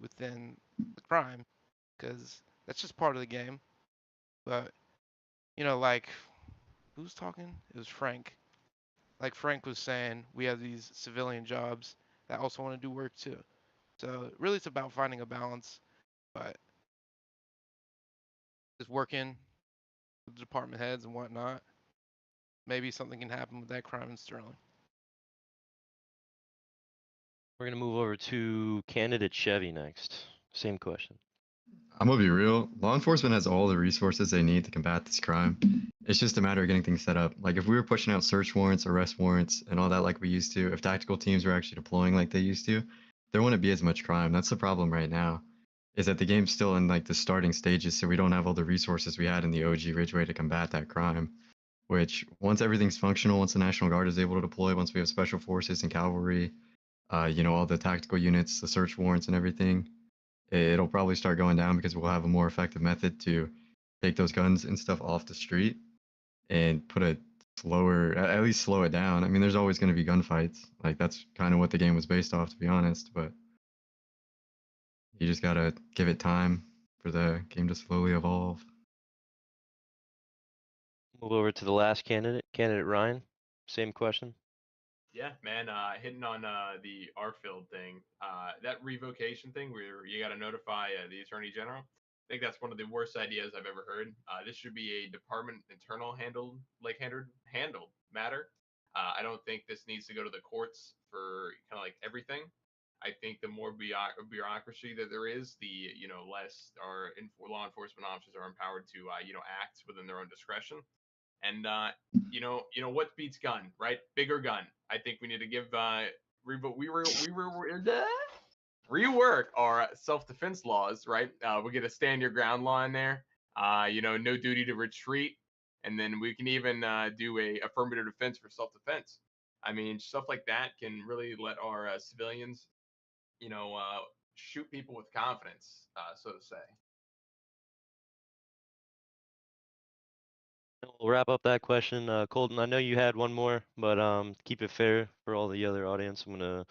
within the crime, because that's just part of the game. But like, who's talking? It was Frank. Like Frank was saying, we have these civilian jobs that also want to do work too. So really, it's about finding a balance, but just working with department heads and whatnot. Maybe something can happen with that crime in Sterling. We're gonna move over to candidate Chevy next. Same question. I'm gonna be real. Law enforcement has all the resources they need to combat this crime. It's just a matter of getting things set up. Like if we were pushing out search warrants, arrest warrants, and all that like we used to, if tactical teams were actually deploying like they used to, there wouldn't be as much crime. That's the problem right now, is that the game's still in like the starting stages, so we don't have all the resources we had in the OG Ridgeway to combat that crime. Which once everything's functional, once the National Guard is able to deploy, once we have special forces and cavalry, all the tactical units, the search warrants and everything, it'll probably start going down because we'll have a more effective method to take those guns and stuff off the street and put a slower, at least slow it down. I mean, there's always going to be gunfights. Like that's kind of what the game was based off, to be honest, but you just got to give it time for the game to slowly evolve. Move over to the last candidate, candidate Ryan. Same question. Yeah, man. Hitting on the Arfield thing, that revocation thing where you got to notify the Attorney General. I think that's one of the worst ideas I've ever heard. This should be a department internal handled matter. I don't think this needs to go to the courts for kind of like everything. I think the more bureaucracy that there is, the less our law enforcement officers are empowered to act within their own discretion. And what beats gun, right? Bigger gun. I think we need to give rework our self-defense laws, right? We get a stand your ground law in there. No duty to retreat, and then we can even do a affirmative defense for self-defense. I mean, stuff like that can really let our civilians, shoot people with confidence, so to say. We'll wrap up that question. Colton, I know you had one more, but keep it fair for all the other audience. I'm gonna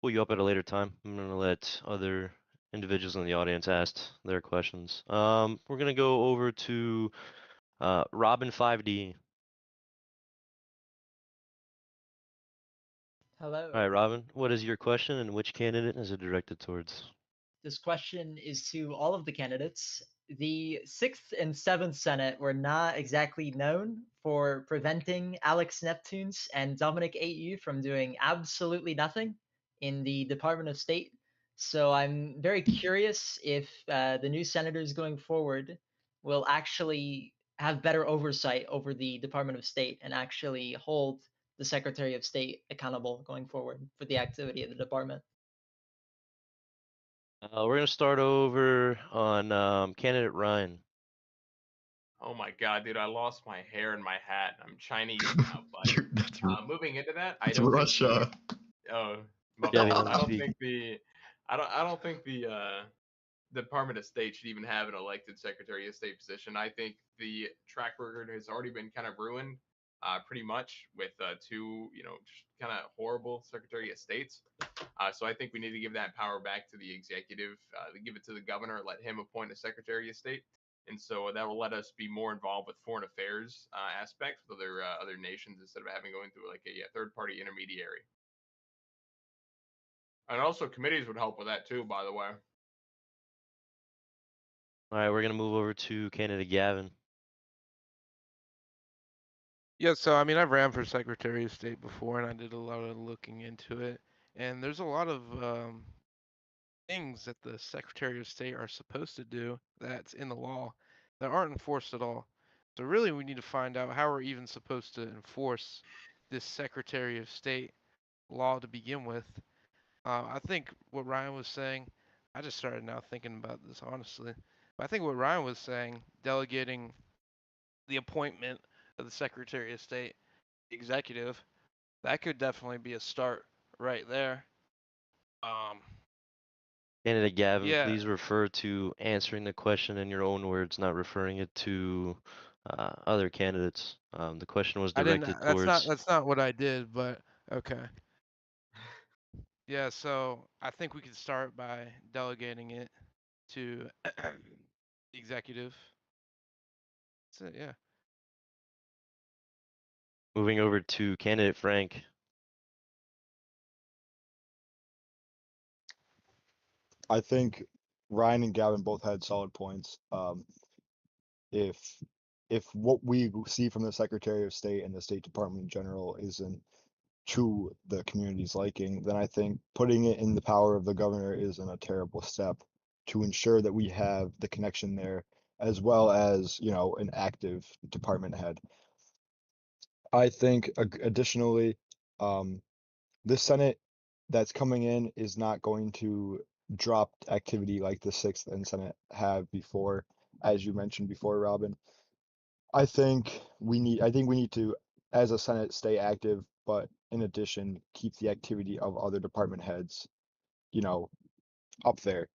pull you up at a later time. I'm gonna let other individuals in the audience ask their questions. We're gonna go over to Robin 5D. Hello. All right, Robin, what is your question and which candidate is it directed towards? This question is to all of the candidates. The 6th and 7th Senate were not exactly known for preventing Alex Neptunes and Dominic AU from doing absolutely nothing in the Department of State. So I'm very curious if the new senators going forward will actually have better oversight over the Department of State and actually hold the Secretary of State accountable going forward for the activity of the department. We're gonna start over on candidate Ryan. Oh my god, dude! I lost my hair and my hat. I'm Chinese now, but moving into that, I don't Russia. I don't think the Department of State should even have an elected Secretary of State position. I think the track record has already been kind of ruined, pretty much with two, kind of horrible Secretary of States. So I think we need to give that power back to the executive, give it to the governor, let him appoint a Secretary of State. And so that will let us be more involved with foreign affairs aspects with other nations instead of having going through like a third-party intermediary. And also committees would help with that too, by the way. All right, we're gonna move over to candidate Gavin. Yeah, so I mean, I've ran for Secretary of State before, and I did a lot of looking into it. And there's a lot of things that the Secretary of State are supposed to do that's in the law that aren't enforced at all. So really, we need to find out how we're even supposed to enforce this Secretary of State law to begin with. I think what Ryan was saying, I just started now thinking about this honestly, but I think what Ryan was saying, delegating the appointment of the Secretary of State executive, that could definitely be a start right there. Candidate Gavin, Yeah. please refer to answering the question in your own words, not referring it to other candidates. The question was directed towards. That's not what I did, but Okay. Yeah, so I think we could start by delegating it to the executive. That's it, yeah. Moving over to candidate Frank. I think Ryan and Gavin both had solid points. If what we see from the Secretary of State and the State Department in general isn't to the community's liking, then I think putting it in the power of the governor isn't a terrible step to ensure that we have the connection there, as well as, you know, an active department head. I think additionally, the Senate that's coming in is not going to drop activity like the 6th and Senate have before, as you mentioned before, Robin. I think we need to, as a Senate, stay active, but in addition, keep the activity of other department heads, you know, up there.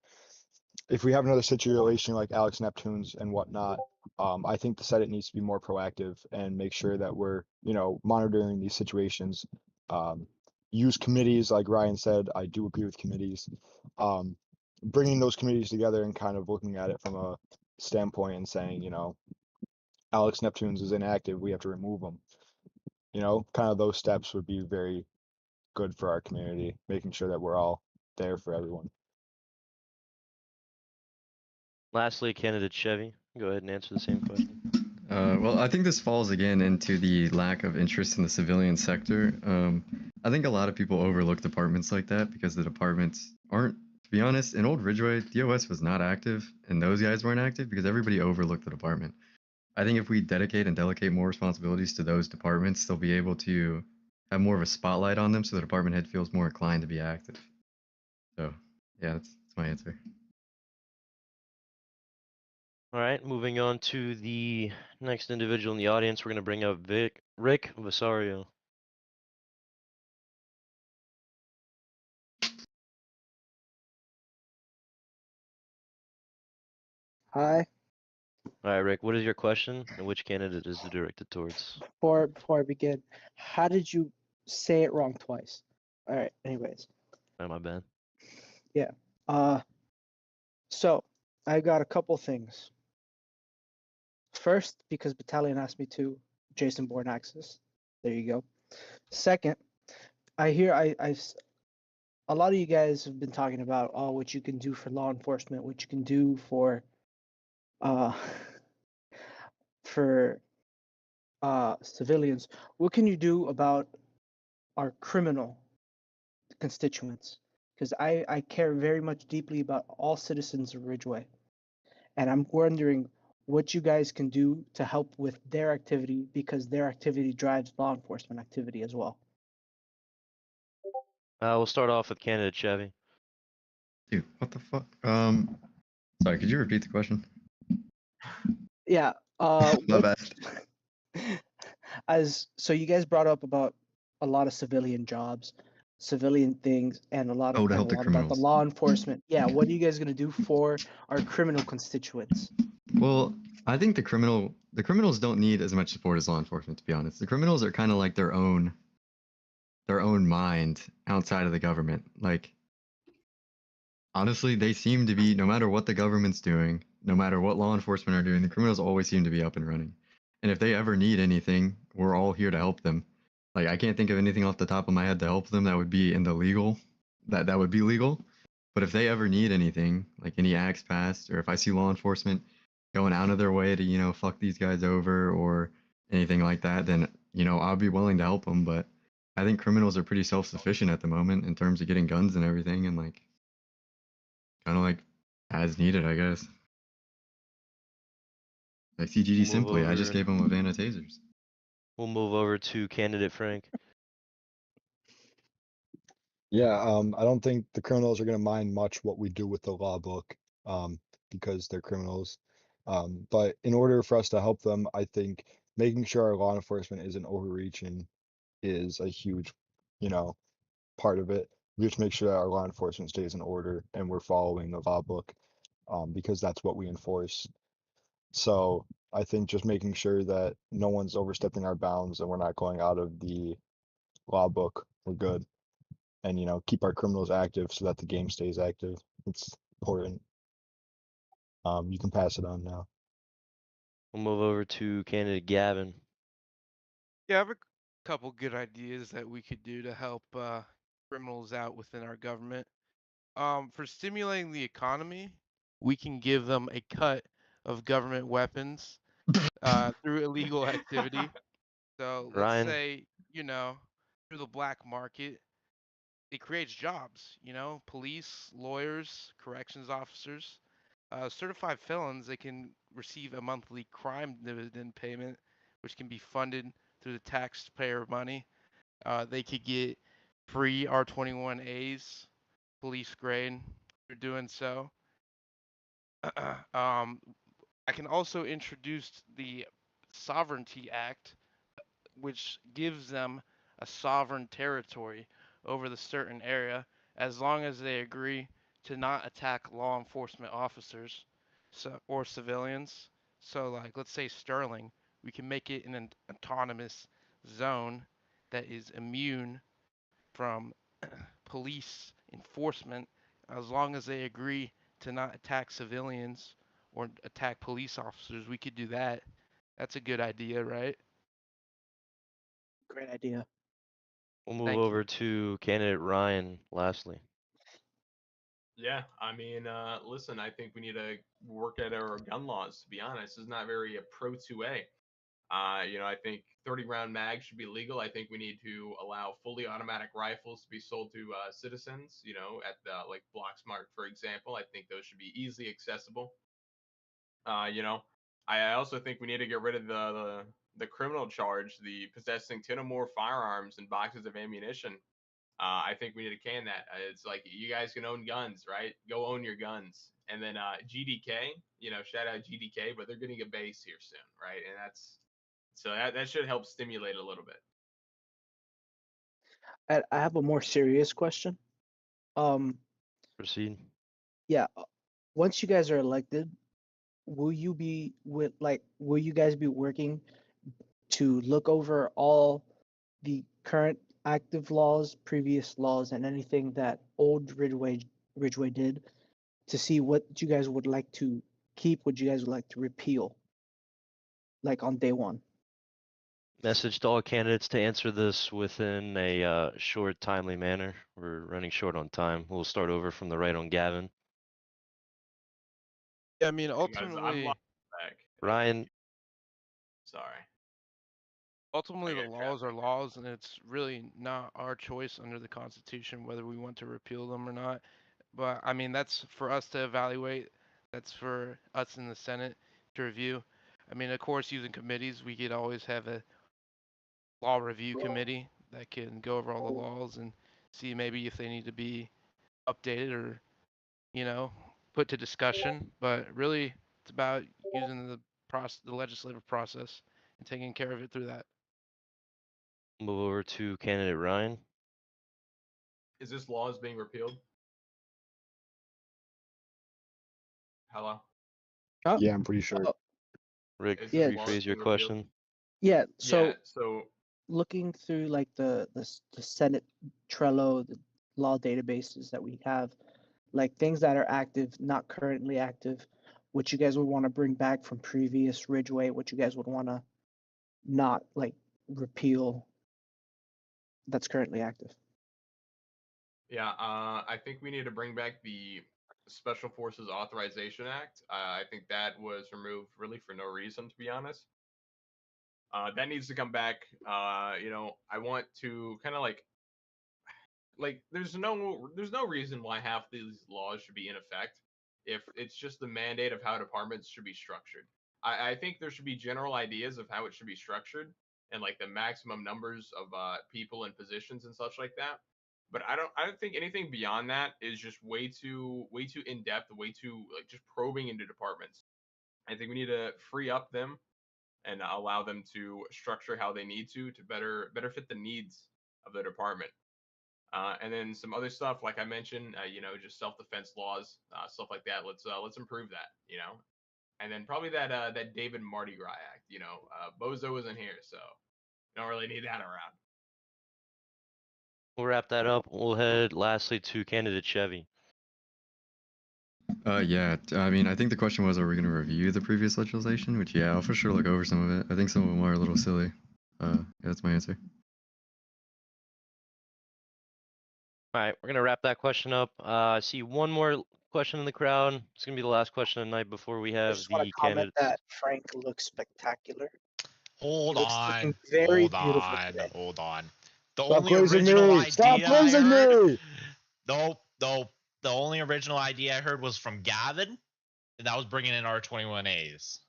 If we have another situation like Alex Neptune's and whatnot, I think the Senate needs to be more proactive and make sure that we're, you know, monitoring these situations. Use committees, like Ryan said. I do agree with committees. Bringing those committees together and kind of looking at it from a standpoint and saying, you know, Alex Neptune's is inactive, we have to remove him. You know, kind of those steps would be very good for our community, making sure that we're all there for everyone. Lastly, candidate Chevy. Go ahead and answer the same question. Well, I think this falls again into the lack of interest in the civilian sector. I think a lot of people overlook departments like that because the departments aren't, to be honest, in Old Ridgeway, DOS was not active, and those guys weren't active because everybody overlooked the department. I think if we dedicate and delegate more responsibilities to those departments, they'll be able to have more of a spotlight on them so the department head feels more inclined to be active. So, yeah, that's my answer. All right, moving on to the next individual in the audience. We're going to bring up Rick Vasario. Hi. All right, Rick, what is your question and which candidate is it directed towards? Before I begin, how did you say it wrong twice? All right. Anyways. Oh, my bad. Yeah. So I got a couple things. First, because Battalion asked me to, Jason Bourne Axis. There you go. Second, I hear a lot of you guys have been talking about what you can do for law enforcement, what you can do for civilians. What can you do about our criminal constituents? Because I care very much deeply about all citizens of Ridgeway. And I'm wondering what you guys can do to help with their activity, because their activity drives law enforcement activity as well. We'll start off with candidate Chevy. Dude, what the fuck? Sorry, could you repeat the question? Yeah. My bad. So you guys brought up about a lot of civilian jobs, civilian things, and a lot of to help the about the criminals. law enforcement. Yeah, what are you guys gonna do for our criminal constituents? Well, I think the criminals don't need as much support as law enforcement, to be honest. The criminals are kind of like their own mind outside of the government. Like, honestly, they seem to be, no matter what the government's doing, no matter what law enforcement are doing, the criminals always seem to be up and running. And if they ever need anything, we're all here to help them. Like, I can't think of anything off the top of my head to help them that would be in the legal, that would be legal. But if they ever need anything, like any acts passed, or if I see law enforcement going out of their way to, you know, fuck these guys over or anything like that, then, you know, I'll be willing to help them. But I think criminals are pretty self-sufficient at the moment in terms of getting guns and everything, and like, kind of like as needed, I guess. Like CGD Simply, I just gave them a van of tasers. We'll move over to candidate Frank. Yeah, I don't think the criminals are going to mind much what we do with the law book, because they're criminals. But in order for us to help them, I think making sure our law enforcement isn't overreaching is a huge, you know, part of it. We have to make sure that our law enforcement stays in order and we're following the law book, because that's what we enforce. So I think just making sure that no one's overstepping our bounds and we're not going out of the law book we're good. And keep our criminals active so that the game stays active. It's important. You can pass it on now. We'll move over to candidate Gavin. Yeah, I have a couple good ideas that we could do to help criminals out within our government. For stimulating the economy, we can give them a cut of government weapons through illegal activity. So let's Ryan. say, through the black market, it creates jobs, police, lawyers, corrections officers, certified felons, they can receive a monthly crime dividend payment, which can be funded through the taxpayer money. They could get free R21As, police grade, for doing so. I can also introduce the Sovereignty Act, which gives them a sovereign territory over the certain area as long as they agree to not attack law enforcement officers or civilians. So like let's say Sterling, we can make it an autonomous zone that is immune from police enforcement as long as they agree to not attack civilians or attack police officers. We could do that. That's a good idea, right? Great idea. We'll move Thank you. over to candidate Ryan lastly. Yeah, I mean, listen, I think we need to work at our gun laws. To be honest, it's not very pro 2A. I think 30-round mags should be legal. I think we need to allow fully automatic rifles to be sold to citizens. At like Blocksmart, for example. I think those should be easily accessible. I also think we need to get rid of the criminal charge, the possessing 10 or more firearms and boxes of ammunition. I think we need to can that. It's like you guys can own guns, right? Go own your guns. And then GDK, shout out GDK, but they're getting a base here soon, right? And that should help stimulate a little bit. I have a more serious question. Proceed. Yeah, once you guys are elected, will you guys be working to look over all the current active laws, previous laws, and anything that old Ridgeway did to see what you guys would like to keep, what you guys would like to repeal, like on day one? Message to all candidates to answer this within a short, timely manner. We're running short on time. We'll start over from the right on Gavin. Yeah, I mean, I'm ultimately, lost back. Ryan. Sorry. Ultimately, the got laws are laws, and it's really not our choice under the Constitution whether we want to repeal them or not. But I mean, that's for us to evaluate. That's for us in the Senate to review. I mean, of course, using committees, we could always have a law review committee that can go over all the laws and see maybe if they need to be updated or, put to discussion. But really, it's about using the legislative process and taking care of it through that. Move over to candidate Ryan. Is this laws being repealed? Hello? Yeah, I'm pretty sure. Rick, Is Yeah. this laws rephrase your being repealed? question. Yeah, so Yeah, so looking through like the Senate Trello, the law databases that we have, like things that are active, not currently active, what you guys would want to bring back from previous Ridgeway, what you guys would want to not like repeal that's currently active. yeah, I think we need to bring back the Special Forces Authorization Act. I think that was removed really for no reason, to be honest. That needs to come back. I want to kind of like there's no reason why half these laws should be in effect if it's just the mandate of how departments should be structured. I think there should be general ideas of how it should be structured and like the maximum numbers of people and positions and such like that. But I don't think anything beyond that is just way too in depth, way too like just probing into departments. I think we need to free up them and allow them to structure how they need to better fit the needs of the department. And then some other stuff, like I mentioned, just self-defense laws, stuff like that. Let's improve that, And then probably that David Mardi Gras Act, Bozo isn't here, so don't really need that around. We'll wrap that up. We'll head lastly to candidate Chevy. Yeah. I mean, I think the question was, are we going to review the previous legislation? Which, yeah, I'll for sure look over some of it. I think some of them are a little silly. Yeah, that's my answer. All right, we're gonna wrap that question up. I see one more question in the crowd. It's gonna be the last question of the night before we I have just want the to comment candidates. that Frank looks spectacular. Hold He looks on. looking very Hold beautiful on. today. Hold on. The Stop only praising original me! idea Stop praising I heard, me! Nope. The only original idea I heard was from Gavin, and that was bringing in our 21As.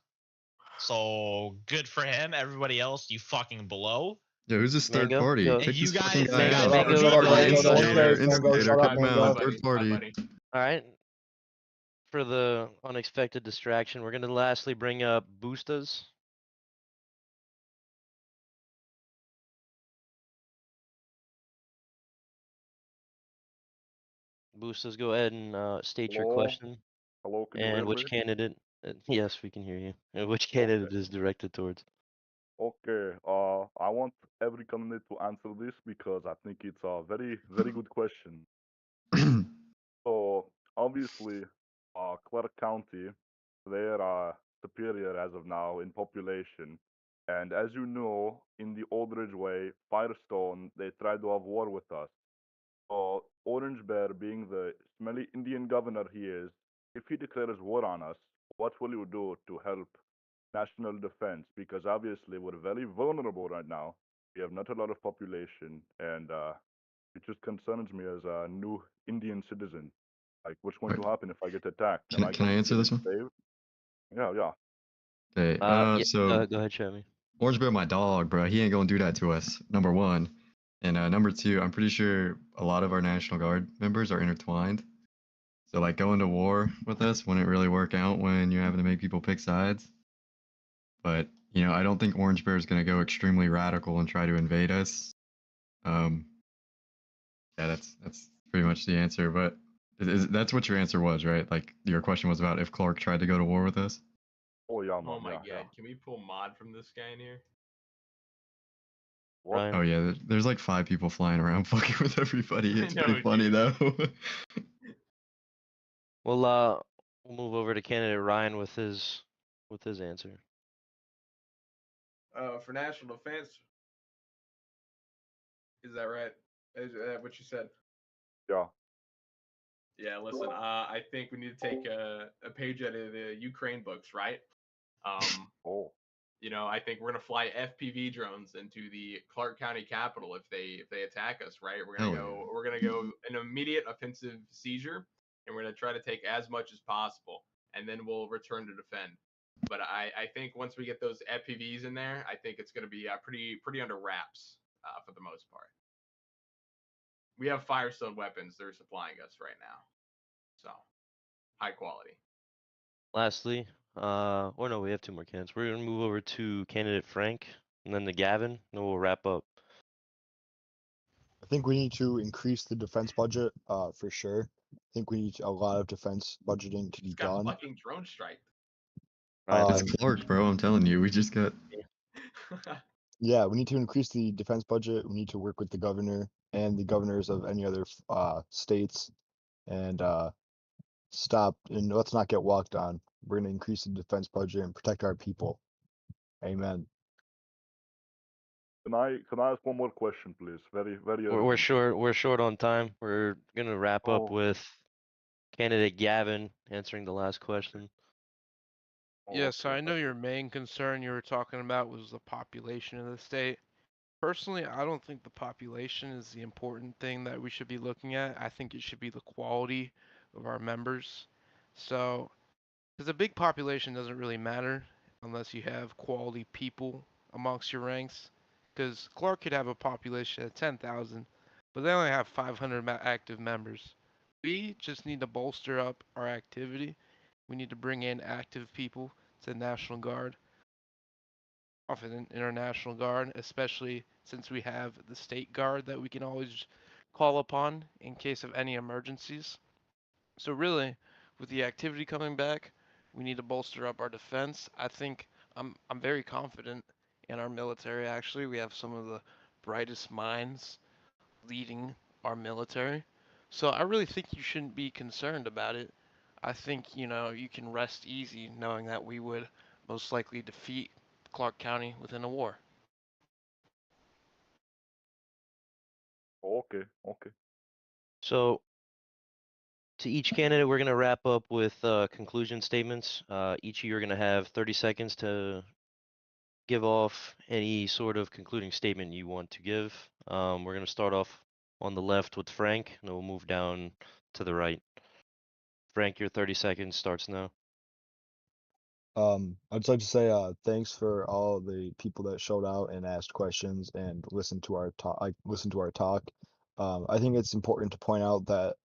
So good for him. Everybody else, you fucking blow. Yeah, who's this third Mango, party? go. Take You this guys, fucking you guy guys out. are Mango, go ahead. Instigator, Mango, instigator, shut up, kick him Mango. out. Bye, Third buddy. party. All right. For the unexpected distraction, we're gonna lastly bring up Boostas. Boostas, go ahead and state your Hello? question Hello, can you and hear which me? candidate. Yes, we can hear you. And which candidate is directed towards. Okay, I want every candidate to answer this because I think it's a very, very good question. So, obviously, Clark County, they're superior as of now in population. And as you know, in the Old Ridgeway, Firestone, they tried to have war with us. Orange Bear, being the smelly Indian governor he is, if he declares war on us, what will you do to help national defense? Because obviously we're very vulnerable right now. We have not a lot of population, and it just concerns me as a new Indian citizen. Like, what's going to happen if I get attacked? Can I answer this one? Saved? Yeah, yeah. Okay. Yeah, So go ahead, Chevy. Orange Bear, my dog, bro. He ain't gonna do that to us. Number one, and number two, I'm pretty sure a lot of our National Guard members are intertwined. So like going to war with us wouldn't really work out when you're having to make people pick sides. But you know, I don't think Orange Bear is gonna go extremely radical and try to invade us. Yeah, that's pretty much the answer. But that's what your answer was, right? Like your question was about if Clark tried to go to war with us. Oh yeah, Oh my yeah, god, yeah. can we pull mod from this guy in here? Ryan. Oh yeah, there's like 5 people flying around fucking with everybody. It's know, pretty funny though. We'll move over to candidate Ryan with his answer. For national defense, is that right? Is that what you said? Yeah. Yeah, listen, I think we need to take a page out of the Ukraine books, right? Oh. You know, I think we're gonna fly FPV drones into the Clark County Capitol if they attack us, right? Hell We're gonna go an immediate offensive seizure, and we're gonna try to take as much as possible, and then we'll return to defend. But I think once we get those FPVs in there, I think it's gonna be pretty under wraps for the most part. We have Firestone weapons they're supplying us right now, so high quality. Lastly, or no, we have 2 more candidates. We're gonna move over to candidate Frank, and then to Gavin, and we'll wrap up. I think we need to increase the defense budget, for sure. I think we need a lot of defense budgeting to be Just got done. fucking drone strike. It's Clark, bro. I'm telling you, we just got. Yeah, we need to increase the defense budget. We need to work with the governor and the governors of any other states, and stop and let's not get walked on. We're gonna increase the defense budget and protect our people. Amen. Can I ask one more question, please? Very, very. We're urgent. we're short on time. We're gonna wrap Oh. up with candidate Gavin answering the last question. Yeah, so I know your main concern you were talking about was the population of the state. Personally, I don't think the population is the important thing that we should be looking at. I think it should be the quality of our members. So, because a big population doesn't really matter unless you have quality people amongst your ranks. Because Clark could have a population of 10,000, but they only have 500 active members. We just need to bolster up our activity. We need to bring in active people to the National Guard, often International Guard, especially since we have the State Guard that we can always call upon in case of any emergencies. So really, with the activity coming back, we need to bolster up our defense. I think I'm very confident in our military. Actually, we have some of the brightest minds leading our military. So I really think you shouldn't be concerned about it. I think, you know, you can rest easy knowing that we would most likely defeat Clark County within a war. Okay, okay. So, to each candidate, we're going to wrap up with conclusion statements. Each of you are going to have 30 seconds to give off any sort of concluding statement you want to give. We're going to start off on the left with Frank, and then we'll move down to the right. Frank, your 30 seconds starts now. I'd just like to say thanks for all the people that showed out and asked questions and listened to our talk. I think it's important to point out that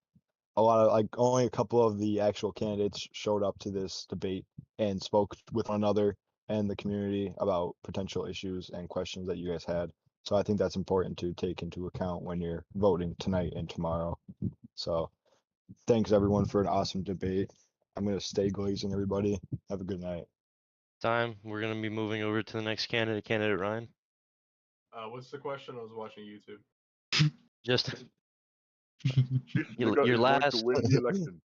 only a couple of the actual candidates showed up to this debate and spoke with one another and the community about potential issues and questions that you guys had. So I think that's important to take into account when you're voting tonight and tomorrow. So thanks everyone for an awesome debate. I'm going to stay glazing, everybody. Have a good night. Time. We're going to be moving over to the next candidate, candidate Ryan. What's the question? I was watching YouTube. Just Your your last. To win the election.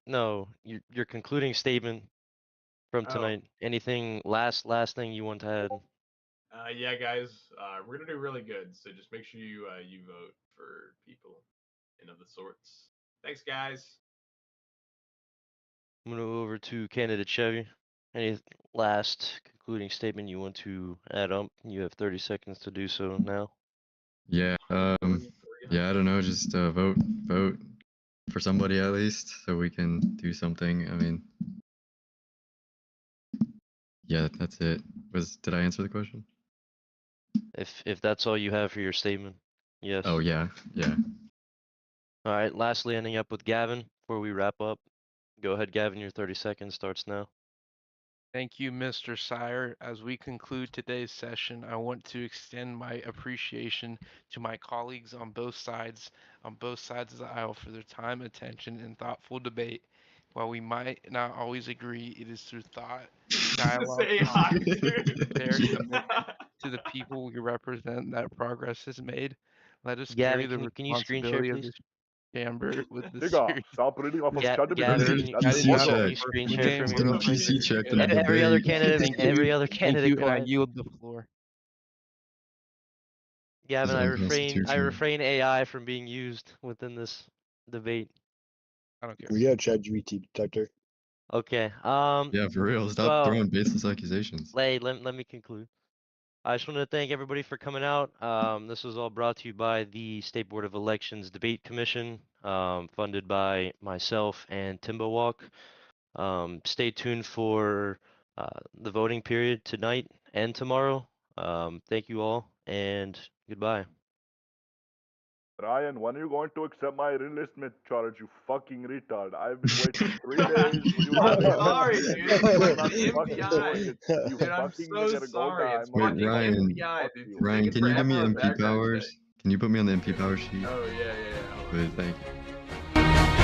No, your concluding statement from Oh. tonight. Anything last thing you want to add? Yeah, guys, we're gonna do really good. So just make sure you vote for people and of the sorts. Thanks, guys. I'm going to go over to candidate Chevy. Any last concluding statement you want to add up? You have 30 seconds to do so now. Yeah. Yeah. I don't know. Just vote for somebody at least, so we can do something. I mean, yeah, that's it. Did I answer the question? If that's all you have for your statement, yes. Oh yeah. Yeah. All right. Lastly, ending up with Gavin before we wrap up. Go ahead, Gavin. Your 30 seconds starts now. Thank you, Mr. Sire. As we conclude today's session, I want to extend my appreciation to my colleagues on both sides of the aisle for their time, attention, and thoughtful debate. While we might not always agree, it is through thought, dialogue, Say hi, and dude. their commitment to the people we represent that progress is made. Let us carry Gavin, the can you screen share, responsibility of please? this chamber with the Nigga, serious. stop reading off of Gavin, ChatGPT. can That's you what can up. you screen share James, for me? real quick? PC check the Every other debate. candidate, Thank every you. other Thank candidate, you, go and I ahead. yield the floor. Gavin, This I is refrain unconstitutional. AI from being used within this debate. I don't care. We got a ChatGPT detector. Okay. Yeah, for real. Stop well, throwing baseless accusations. let me conclude. I just want to thank everybody for coming out. This was all brought to you by the State Board of Elections Debate Commission, funded by myself and Timbo Walk. Stay tuned for the voting period tonight and tomorrow. Thank you all, and goodbye. Ryan, when are you going to accept my enlistment charge, you fucking retard? I've been waiting 3 days. You I'm gotta- sorry, dude. You're It's not fucking fucking MPI. doing it. You Dude, I'm fucking so nigga, go sorry. die. It's I'm Wait, fucking fucking Ryan. MPI, dude. It's Ryan, taking can you give me forever on MP background powers? check. Can you put me on the MP power sheet? Oh, yeah. Hold on. Good, thank you.